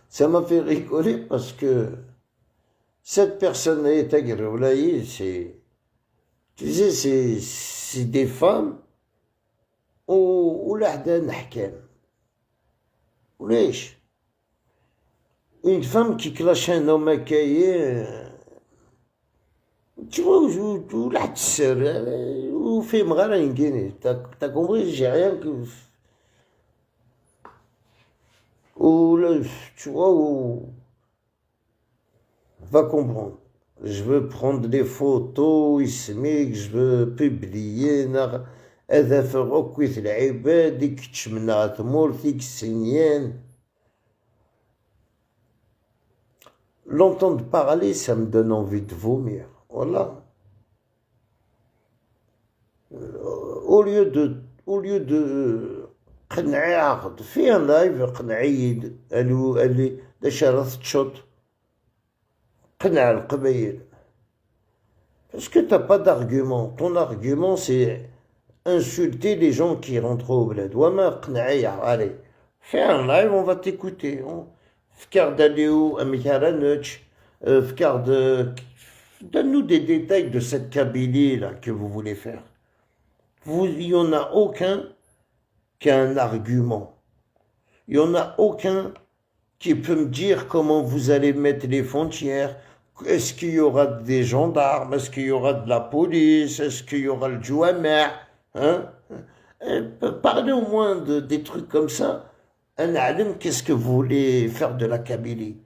Ça m'a fait rigoler parce que cette personne-là, Tagraoula, c'est, tu sais, c'est des femmes ولا حدا نحكام وليش une femme qui clash un homme maquillé tu vois où la tser ou fait مغالا نقيني t'as compris j'ai rien que ou tu vois où va comprendre je veux prendre des photos اسميك je veux publier هذا في عكوية العباد ديك تشمنا تمورتيك السنيان. L'entendre parler, ça me donne envie de vomir. Voilà. au lieu de قنعي fais un live قنعي قال لي داش راه تشوط قنع القبايل. Parce que t'as pas d'argument. Ton argument, c'est insulter les gens qui rentrent au bled. Ouama قنعي, allez, fais un live, on va t'écouter. Fkard Aléo, Amikharanech, Fkard, donne-nous des détails de cette Kabylie là que vous voulez faire. Il n'y en a aucun qui a un argument. Il n'y en a aucun qui peut me dire comment vous allez mettre les frontières. Est-ce qu'il y aura des gendarmes? Est-ce qu'il y aura de la police? Est-ce qu'il y aura le Jouamer? Hein? Parlez au moins des trucs comme ça. Un alim, qu'est-ce que vous voulez faire de la Kabylie?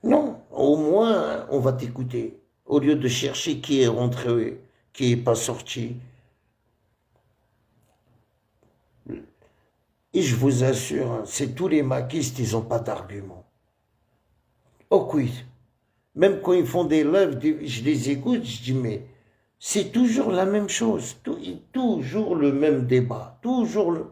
Non, au moins on va t'écouter. Au lieu de chercher qui est rentré, qui n'est pas sorti. Et je vous assure, c'est tous les maquistes, ils n'ont pas d'argument. Oh oui, même quand ils font des lives, je les écoute, je dis mais c'est toujours la même chose, toujours le même débat, toujours le...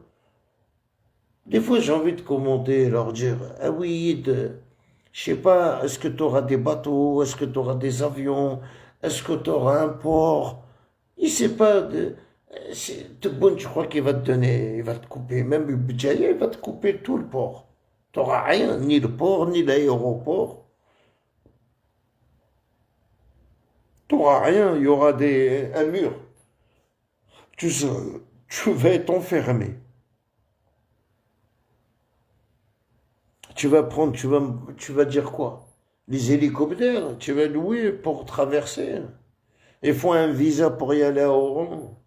Des fois j'ai envie de commenter, leur dire, ah oui, je sais pas, est-ce que tu auras des bateaux, est-ce que tu auras des avions, est-ce que tu auras un port? Il sait pas, Tebboune, je crois qu'il va te donner, il va te couper, même le Bidjaya, il va te couper tout le port. Tu n'auras rien, ni le port, ni l'aéroport. Tu n'auras rien, il y aura un mur. Tu vas être enfermé. Tu vas dire quoi? Les hélicoptères, tu vas louer pour traverser. Il faut un visa pour y aller à Oran.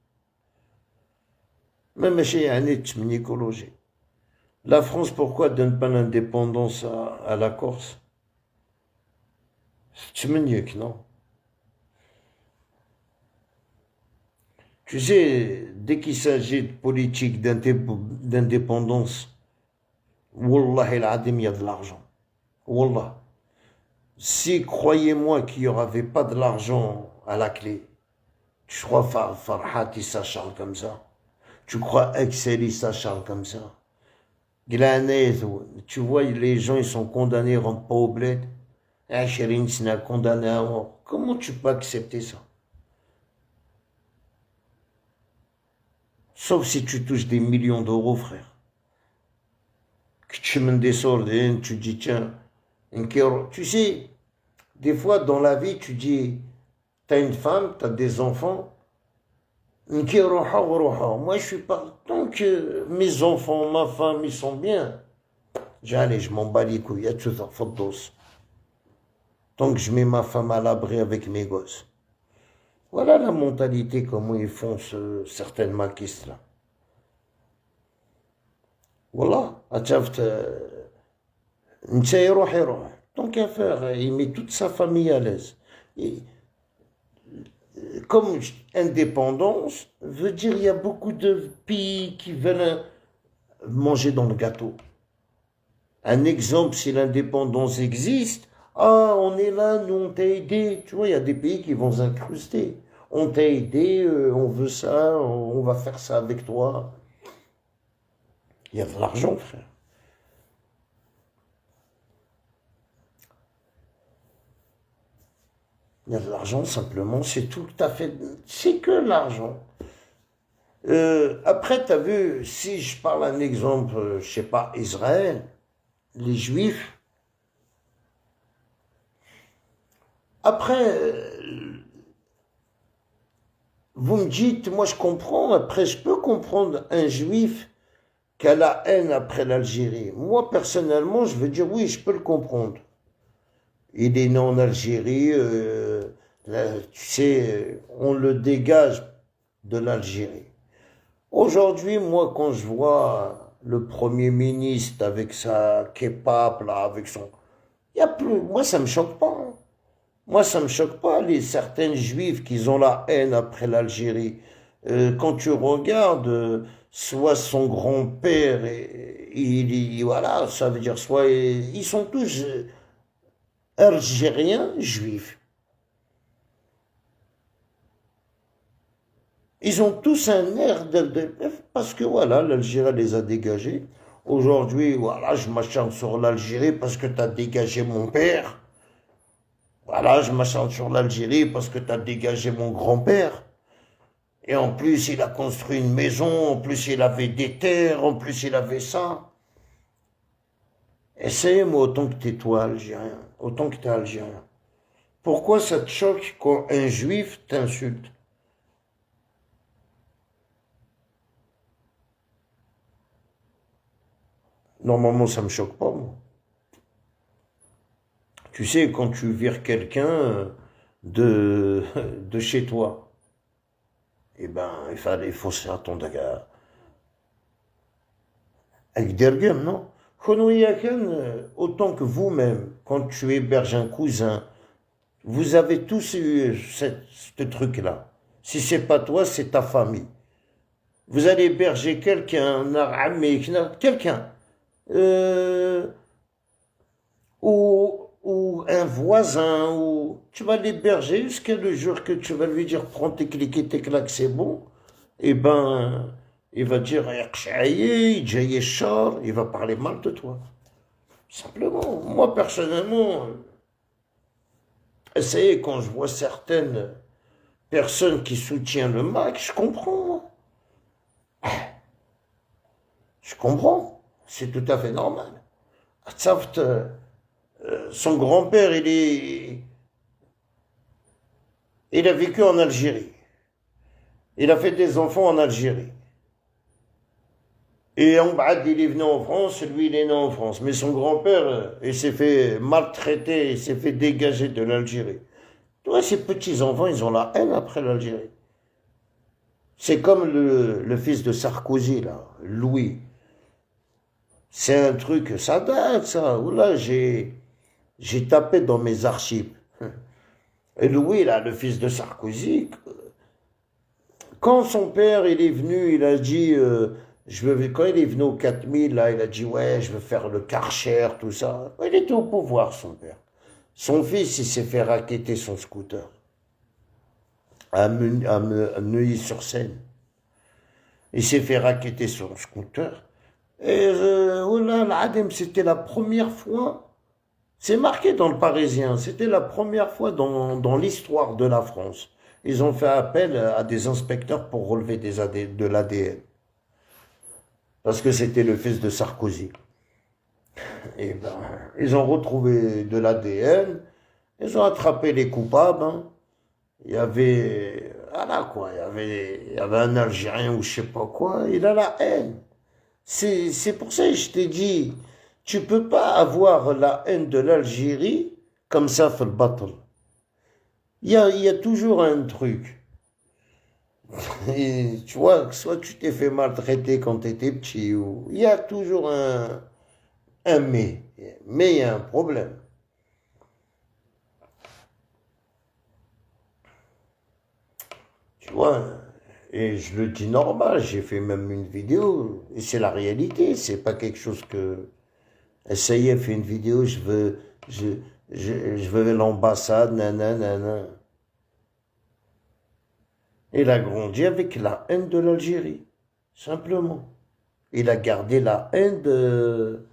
Même chez un écologie. La France, pourquoi donne pas l'indépendance à la Corse? C'est magnifique, non? Tu sais, dès qu'il s'agit de politique d'indépendance, Wallah el Adim, il y a de l'argent. Wallah. Si, croyez-moi, qu'il n'y aurait pas de l'argent à la clé, tu crois Farhat, il s'acharne comme ça. Tu crois Excel, il s'acharne comme ça. Glanet, tu vois, les gens, ils sont condamnés, ils rentrent pas au bled. Chérine, c'est condamné à mort. Comment tu peux accepter ça? Sauf si tu touches des millions d'euros, frère. Que tu mènes des sordines, tu dis, tiens, tu sais, des fois, dans la vie, tu dis, t'as une femme, t'as des enfants, moi, je suis pas. Tant que mes enfants, ma femme, ils sont bien, j'allais, je m'en bats les couilles, il y a tout ça, faute d'os. Tant que je mets ma femme à l'abri avec mes gosses. Voilà la mentalité, comment ils font certaines maquistes là. Voilà, tant qu'à faire, il met toute sa famille à l'aise. Comme indépendance veut dire il y a beaucoup de pays qui veulent manger dans le gâteau. Un exemple, si l'indépendance existe, ah, on est là, nous on t'a aidé. Tu vois, il y a des pays qui vont s'incruster. On t'a aidé, on veut ça, on va faire ça avec toi. Il y a de l'argent, frère. Il y a de l'argent, simplement, c'est tout à fait... C'est que l'argent. Après, tu as vu, si je parle un exemple, je sais pas, Israël, les Juifs, après, vous me dites, moi je comprends, après je peux comprendre un Juif qui a la haine après l'Algérie. Moi, personnellement, je veux dire, oui, je peux le comprendre. Il est né en Algérie, là, tu sais, on le dégage de l'Algérie. Aujourd'hui, moi, quand je vois le Premier ministre avec sa kebab, là, avec son... Y a plus... Moi, ça me choque pas. Hein. Moi, ça me choque pas, certaines juifs qui ont la haine après l'Algérie. Quand tu regardes, soit son grand-père, voilà, ça veut dire soit... Ils sont tous algériens juifs. Ils ont tous un air parce que voilà, l'Algérie les a dégagés. Aujourd'hui, voilà, je m'acharne sur l'Algérie parce que tu as dégagé mon père. Voilà, je m'acharne sur l'Algérie parce que tu as dégagé mon grand-père. Et en plus, il a construit une maison, en plus, il avait des terres, en plus, il avait ça. Essaye-moi autant que t'es toi algérien, autant que t'es algérien. Pourquoi ça te choque quand un juif t'insulte? Normalement, ça me choque pas, moi. Tu sais, quand tu vires quelqu'un de, de chez toi, eh ben, il faut s'attendre à dergum, non? Khonoyakan, autant que vous-même, quand tu héberges un cousin, vous avez tous eu ce truc-là. Si c'est pas toi, c'est ta famille. Vous allez héberger quelqu'un, quelqu'un, euh, ou un voisin, ou tu vas l'héberger jusqu'à le jour que tu vas lui dire prends tes clics et tes claques, c'est bon. Eh ben, il va dire il va parler mal de toi. Simplement, moi personnellement, essayez quand je vois certaines personnes qui soutiennent le Mac, je comprends. Je comprends. C'est tout à fait normal. Sauf son grand-père, il a vécu en Algérie. Il a fait des enfants en Algérie. Et en bas, il est venu en France, lui, il est né en France. Mais son grand-père, il s'est fait maltraiter, il s'est fait dégager de l'Algérie. Tu vois, ces petits-enfants, ils ont la haine après l'Algérie. C'est comme le fils de Sarkozy, là, Louis. C'est un truc, ça date, ça. Oula, j'ai tapé dans mes archives. Et Louis, là, le fils de Sarkozy, quand son père, il est venu, il a dit, quand il est venu au 4000, là, il a dit, ouais, je veux faire le Karcher, tout ça. Il était au pouvoir, son père. Son fils, il s'est fait racketter son scooter à Neuilly-sur-Seine. Il s'est fait racketter son scooter. Et oh là, l'Adem, c'était la première fois, c'est marqué dans le Parisien, c'était la première fois dans l'histoire de la France. Ils ont fait appel à des inspecteurs pour relever de l'ADN. Parce que c'était le fils de Sarkozy. Et ben, ils ont retrouvé de l'ADN, ils ont attrapé les coupables. Hein. Il y avait, voilà quoi, il y avait un Algérien ou je sais pas quoi, il a la haine. C'est pour ça que je t'ai dit, tu peux pas avoir la haine de l'Algérie comme ça, fait le battle. Il y a toujours un truc. Et tu vois, soit tu t'es fait maltraiter quand tu étais petit, ou il y a toujours un mais. Mais il y a un problème. Tu vois, et je le dis normal, j'ai fait même une vidéo, et c'est la réalité, c'est pas quelque chose que. Ça y est, fait une vidéo, je, je veux l'ambassade, nanana. Il a grandi avec la haine de l'Algérie, simplement. Il a gardé la haine de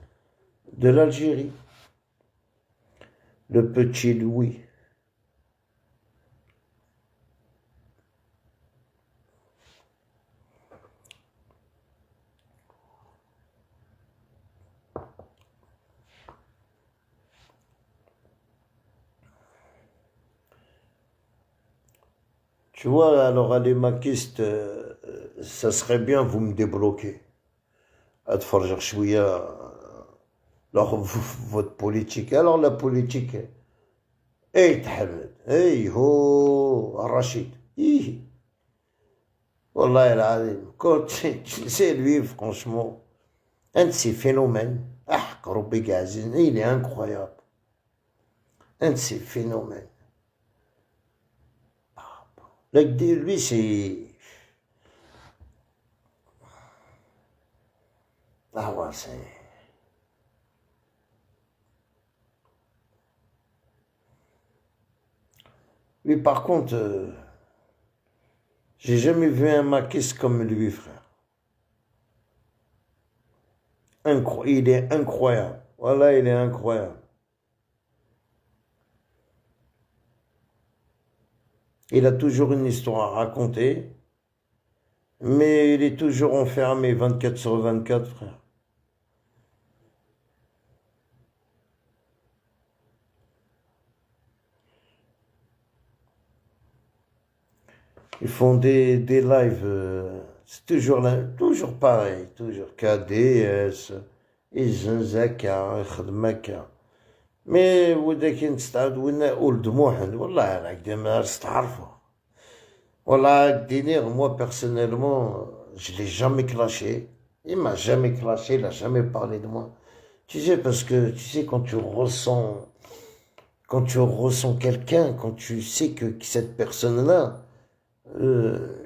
l'Algérie. Le petit Louis. Tu vois, alors, les maquistes, ça serait bien, vous me débloquez. أتفرج شوية alors votre politique. Alors la politique, تحمد, هو الرشيد, والله العظيم, quand c'est lui, franchement, un de ces phénomènes, ربي قاعزين, il est incroyable, un de ces phénomènes. Lui, c'est... Ah ouais, c'est... Lui, par contre, J'ai jamais vu un maquiste comme lui, frère. Il est incroyable. Voilà, il est incroyable. Il a toujours une histoire à raconter, mais il est toujours enfermé 24 sur 24, frère. Ils font des lives, c'est toujours pareil, toujours KDS, Zaka, Khadmaka. Mais وذاك نستعد ولد موحد والله العظيم ما استعرفه. Voilà, Délire, moi personnellement, je l'ai jamais clashé. Il m'a jamais clashé, il a jamais parlé de moi. Tu sais, parce que tu sais, quand tu ressens quelqu'un, quand tu sais que cette personne-là, euh,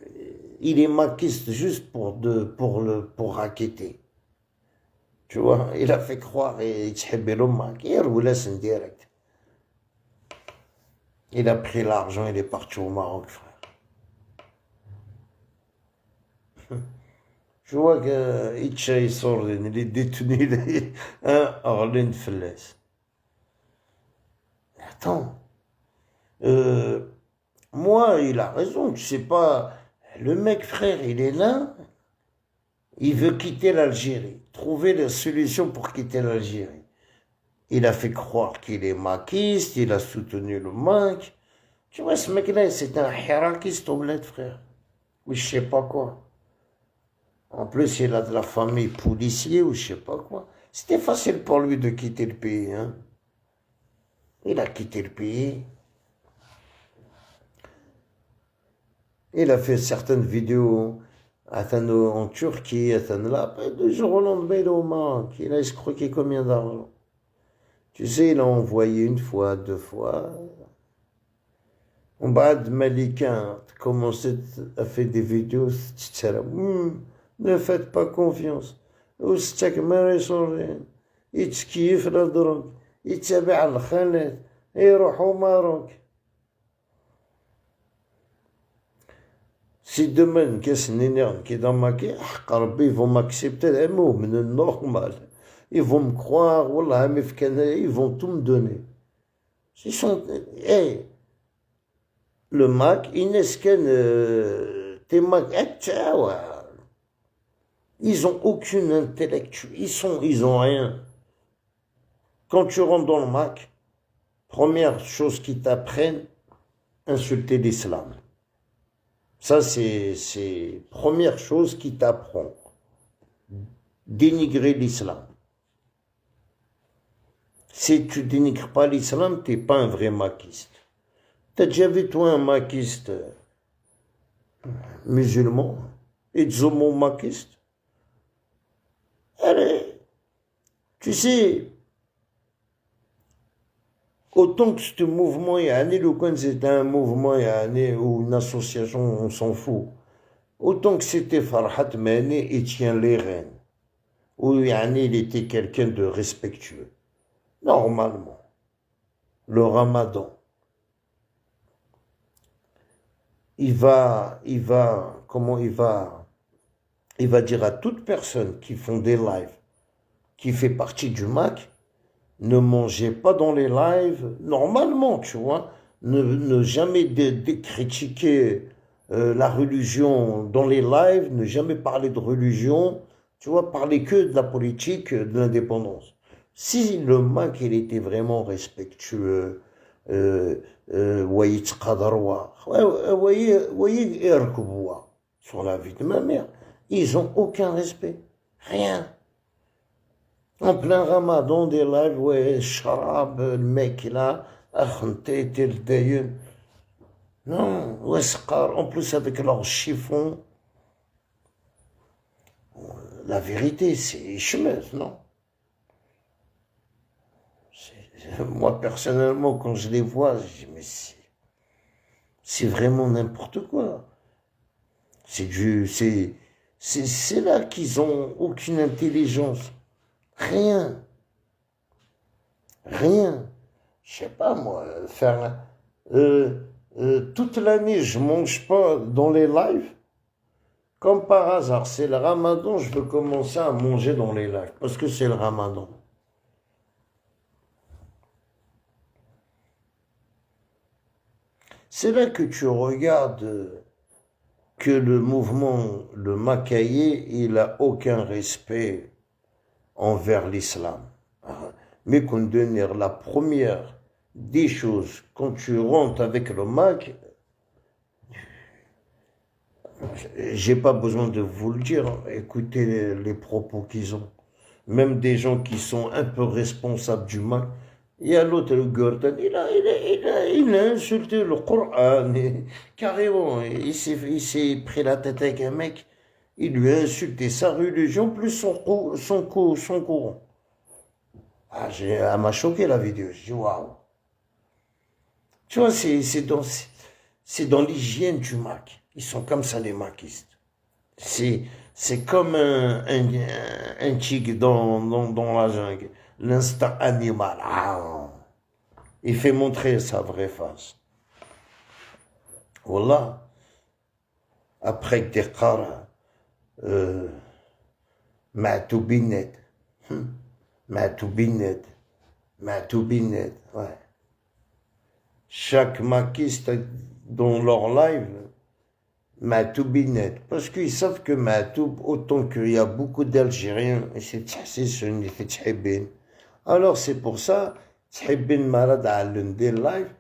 il est maquiste juste pour raqueter. Tu vois, il a fait croire et direct. Il a pris l'argent, il est parti au Maroc, frère. Je vois que Itcha يصور اللي détenu Orlin Felles. Attends, euh, moi, il a raison, tu sais pas, le mec, frère, il est là, il veut quitter l'Algérie, trouver la solution pour quitter l'Algérie. Il a fait croire qu'il est maquiste, il a soutenu le Mac. Tu vois, ce mec-là, c'est un hirakiste au bled, frère. Ou je sais pas quoi. En plus, il a de la famille policier ou je sais pas quoi. C'était facile pour lui de quitter le pays, hein. Il a quitté le pays. Il a fait certaines vidéos en Turquie, là. Après, 2 jours au lendemain, il est au Maroc. Il a escroqué combien d'argent? Tu sais, il a envoyé 1 fois, 2 fois. وبعد Malika commencé à faire des vidéos, ne faites pas confiance. واستكمل يصورين يتكيف لا دروك يتابع الخالات يروحوا ماروك. Si demain une caisse énorme qui est dans ma caisse, ils vont m'accepter, normal. Ils vont me croire, wallah, ils vont tout me donner. Ils sont, hey, le Mac, tes Mac, ils ont aucune intellectuelle, ils ont rien. Quand tu rentres dans le Mac, première chose qu'ils t'apprennent, insulter l'islam. Ça, c'est première chose qu'ils t'apprend. Dénigrer l'islam. Si tu dénigres pas l'islam, t'es pas un vrai maquiste. T'as déjà vu, toi, un maquiste musulman? Itzomo maquiste? Allez, tu sais, autant que ce mouvement, le coin c'était un mouvement ou une association, on s'en fout. Autant que c'était Farhat Mani, il tient les rênes. Ou il était quelqu'un de respectueux. Normalement. Le ramadan. Il va dire à toute personne qui font des lives, qui fait partie du Mac, ne mangez pas dans les lives, normalement, tu vois, ne jamais critiquer la religion dans les lives, ne jamais parler de religion, tu vois, parler que de la politique, de l'indépendance. Si le Mac, il était vraiment respectueux, voyez, sur la vie de ma mère, ils ont aucun respect, rien. En plein ramadan, des lives, ouais, charab, le mec là, akhante, tel dayen. Non, ouais, en plus avec leur chiffon. La vérité, c'est chemeuse, non? Moi, personnellement, quand je les vois, je dis, mais c'est vraiment n'importe quoi. C'est là qu'ils ont aucune intelligence. Rien. Rien. Je sais pas, moi, faire Toute l'année, je mange pas dans les lives. Comme par hasard, c'est le ramadan, je veux commencer à manger dans les lives. Parce que c'est le ramadan. C'est là que tu regardes que le mouvement, le Macaïer, il n'a aucun respect envers l'islam. Mais qu'on donne la première des choses, quand tu rentres avec le Mac, j'ai pas besoin de vous le dire, écoutez les propos qu'ils ont. Même des gens qui sont un peu responsables du Mac. Il y a l'autre, le Gordon, il a insulté le Coran, carrément. Il s'est pris la tête avec un mec, il lui a insulté sa religion plus son courant. Ah, elle m'a choqué la vidéo. Je dis waouh. Tu vois, c'est dans l'hygiène du Mac. Ils sont comme ça, les maquistes. C'est comme un tigre dans la jungle. L'instinct animal. Ah, il fait montrer sa vraie face. Voilà. Après que des qara, Ma'toubinet. Ma'toubinet. Ma'toubinet. Ouais. Chaque maquiste dans leur live, Ma'toubinet. Parce qu'ils savent que Ma'toub, autant qu'il y a beaucoup d'Algériens, et c'est sunni, c'est tchibin. Alors c'est pour ça, tchibin marad على des live,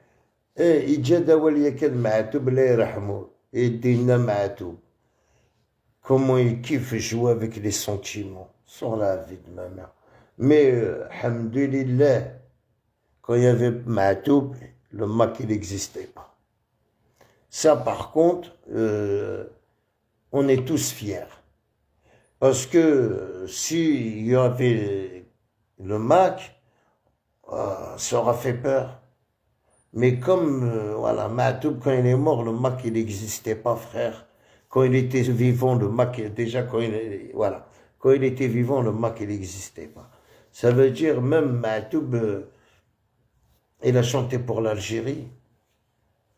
et il جا داول ياكل Ma'toub لا يرحمه, et dina Ma'toub. Comment il kiffe jouer avec les sentiments, sur la vie de ma mère. Mais, alhamdoulilah, quand il y avait Ma'toub, le Mac, il n'existait pas. Ça, par contre, on est tous fiers. Parce que s'il y avait le Mac, ça aura fait peur. Mais comme, voilà, Ma'toub, quand il est mort, le Mac, il n'existait pas, frère. Quand il était vivant, le Mac, déjà, quand il était vivant, le Mac, il n'existait pas. Ça veut dire, même Ma'toub, il a chanté pour l'Algérie,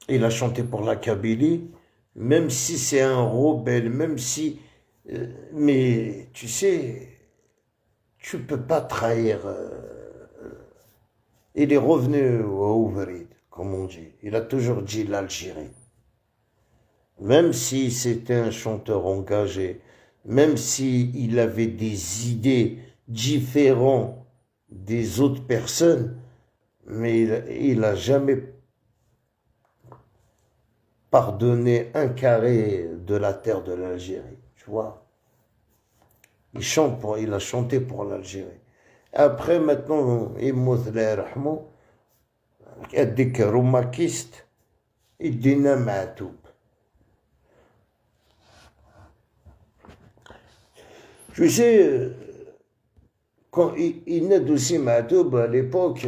il a chanté pour la Kabylie, même si c'est un rebelle, même si... mais tu sais, tu peux pas trahir... il est revenu au Ouvrid, comme on dit. Il a toujours dit l'Algérie. Même si c'était un chanteur engagé, même s'il avait des idées différentes des autres personnes, mais il a jamais pardonné un carré de la terre de l'Algérie, tu vois. Il a chanté pour l'Algérie. Après, maintenant, il y a des maquistes, il dit Ma'toub. Tu sais, quand il naît aussi Ma'toub à l'époque,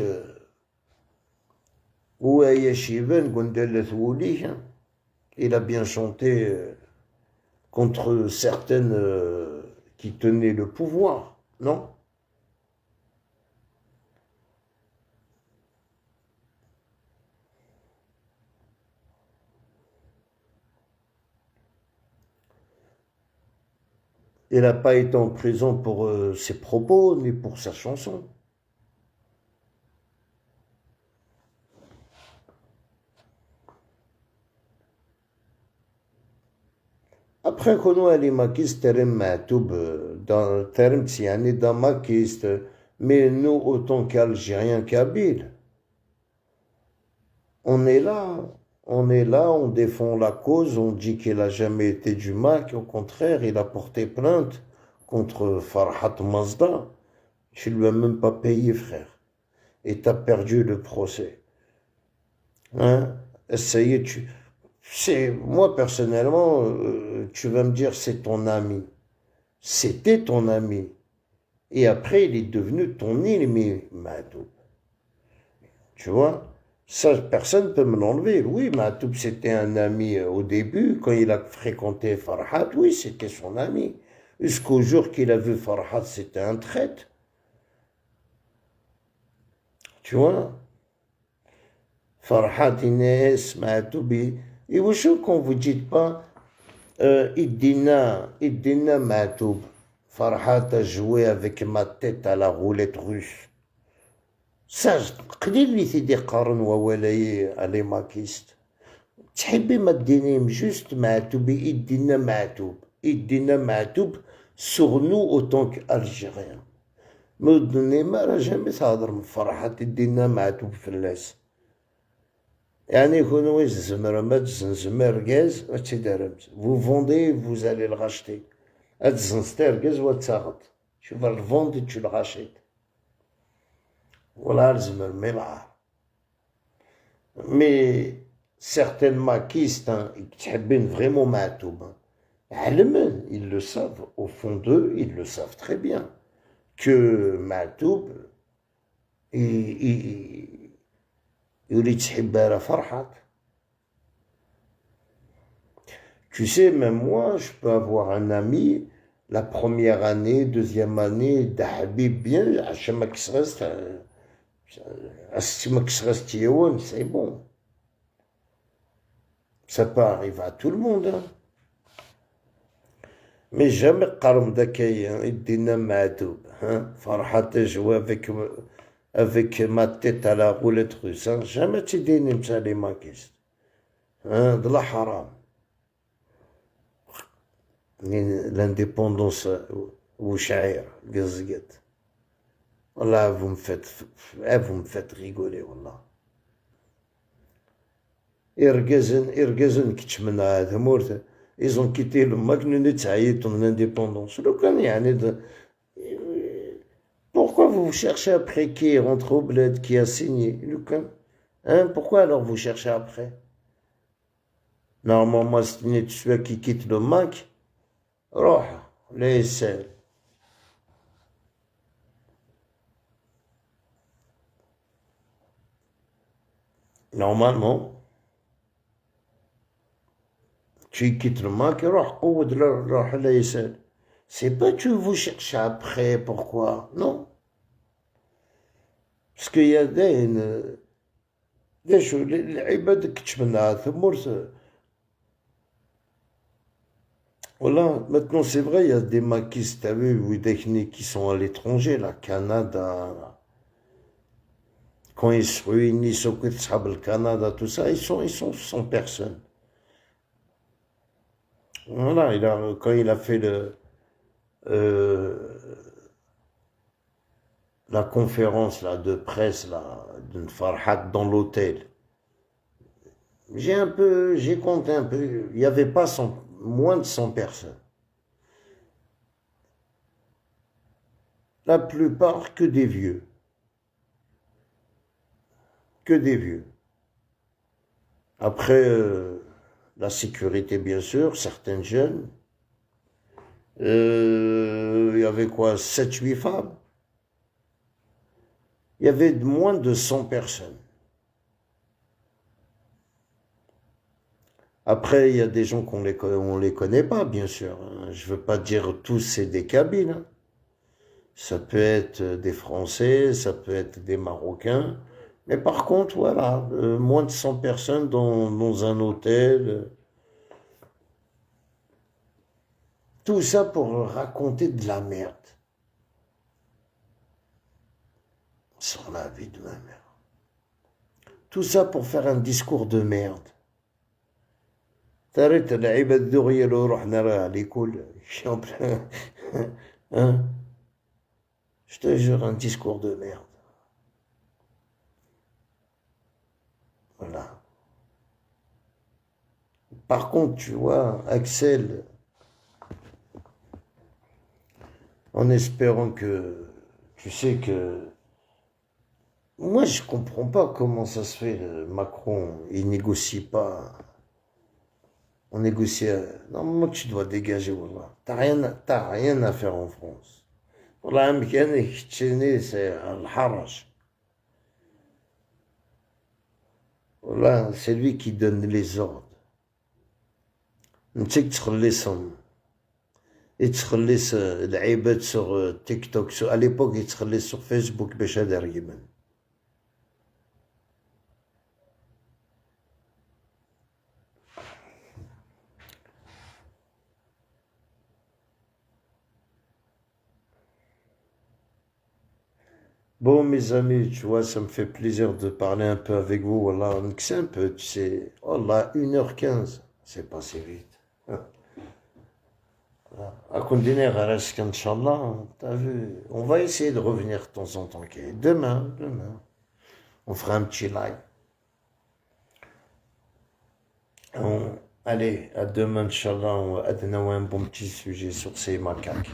où Yashivan, Gondelet Wouli, il a bien chanté contre certaines qui tenaient le pouvoir, non? Il n'a pas été en prison pour ses propos, ni pour sa chanson. Après qu'on a les maquistes, terem Ma'toub, dans terem tsiani, dans maquistes, mais nous, autant qu'Algériens, Kabyles, on est là, on défend la cause, on dit qu'il n'a jamais été du Mac, au contraire, il a porté plainte contre Farhat Mazda. Tu ne lui as même pas payé, frère. Et tu as perdu le procès. Hein? Essayez, moi, personnellement, tu vas me dire, c'est ton ami. C'était ton ami. Et après, il est devenu ton ennemi, Ma'toub. Tu vois? Ça, personne ne peut me l'enlever. Oui, Ma'toub, c'était un ami au début, quand il a fréquenté Farhat, oui, c'était son ami. Jusqu'au jour qu'il a vu Farhat, c'était un traître. Tu vois? Farhat Inès, Maatoubi. Et vous savez qu'on vous dit pas, Idina Maatoub. Farhat a joué avec ma tête à la roulette russe. Ça, قليل اللي تيدي قارن وولاي علي ماكيست. تحبي ما دينيم جوست معتوبي يدينا معتوب sur nous autant qu'Algériens. ما دوني ما راه جامي تهضر من فرحة يدينا معتوب فلاس. يعني يكون واش الزمر ما تزنزم ركاز ما تيدارمت. Vous vendez, vous allez le racheter. تزنزتي ركاز وتاخد. Tu vas le vendre et tu le rachètes. Voilà الزمر ملعب. Mais certaines maquistes qui تحبين vraiment معتوب. علما ils le savent au fond d'eux, ils le savent très bien que معتوب يريد تحبها فرحات. Tu sais, même moi, je peux avoir un ami, la première année, deuxième année, d'habib bien, عشان ما كسرت c'est bon. Ça peut arriver à tout le monde, hein. Mais jamais قارن ذكية يدينا معتوب فرحات jouer avec ma tête à la roulette russe jamais تديني متاع لي ماكيست de la حرام. L'indépendance وشعير قزقت والله vous me faites rigoler والله. إرقزن كتشمنا هذا مورث. Ils ont quitté le Mac, nous avons l'indépendance. Pourquoi vous cherchez après qui rentre au bled, qui a signé? Hein? Pourquoi alors vous cherchez après? Normalement, c'est celui qui quitte le Mac. Roh, laissez. Normalement, tu quittes le Mac et c'est pas que vous cherchez après, pourquoi? Non. Parce qu'il y a des choses, les ibad kitchmena, voilà, maintenant c'est vrai, il y a des maquistes, t'as vu, ou des qui sont à l'étranger, là, Canada. Quand ils se réunissent au le Canada, tout ça, ils sont 100 personnes. Voilà, quand il a fait la conférence là, de presse là, d'une Farhat dans l'hôtel, j'ai compté un peu, il n'y avait pas moins de 100 personnes. La plupart que des vieux. Que des vieux. Après, la sécurité, bien sûr, certains jeunes. Il y avait quoi, 7-8 femmes. Il y avait moins de 100 personnes. Après, il y a des gens qu'on les connaît pas, bien sûr. Je veux pas dire tous c'est des Kabyles. Ça peut être des Français, ça peut être des Marocains. Mais par contre, voilà, moins de 100 personnes dans un hôtel. Tout ça pour raconter de la merde. Sur la vie de ma mère. Tout ça pour faire un discours de merde. تريت اللعيبة الذغية لو رحنا راه ليكول hein? Je te jure, un discours de merde. Voilà. Par contre, tu vois, Axel, en espérant que, tu sais que, moi je comprends pas comment ça se fait, Macron, il négocie pas, on négocie, normalement tu dois dégager, voilà. T'as rien à faire en France. والله مكانك تشيني c'est الحرج. Voilà, c'est lui qui donne les ordres. نتيك تخلصهم يتخلص العباد sur TikTok, à l'époque يتخلص sur Facebook باش هذا يبان. Bon, mes amis, tu vois, ça me fait plaisir de parler un peu avec vous. Wallah, on c'est un peu, tu sais. Wallah, 1h15, c'est passé vite. À continuer, reste qu'Inch'Allah, t'as vu. On va essayer de revenir de temps en temps. Ok. Demain, on fera un petit live. Allez, à demain, Inch'Allah, on va donner un bon petit sujet sur ces macaques.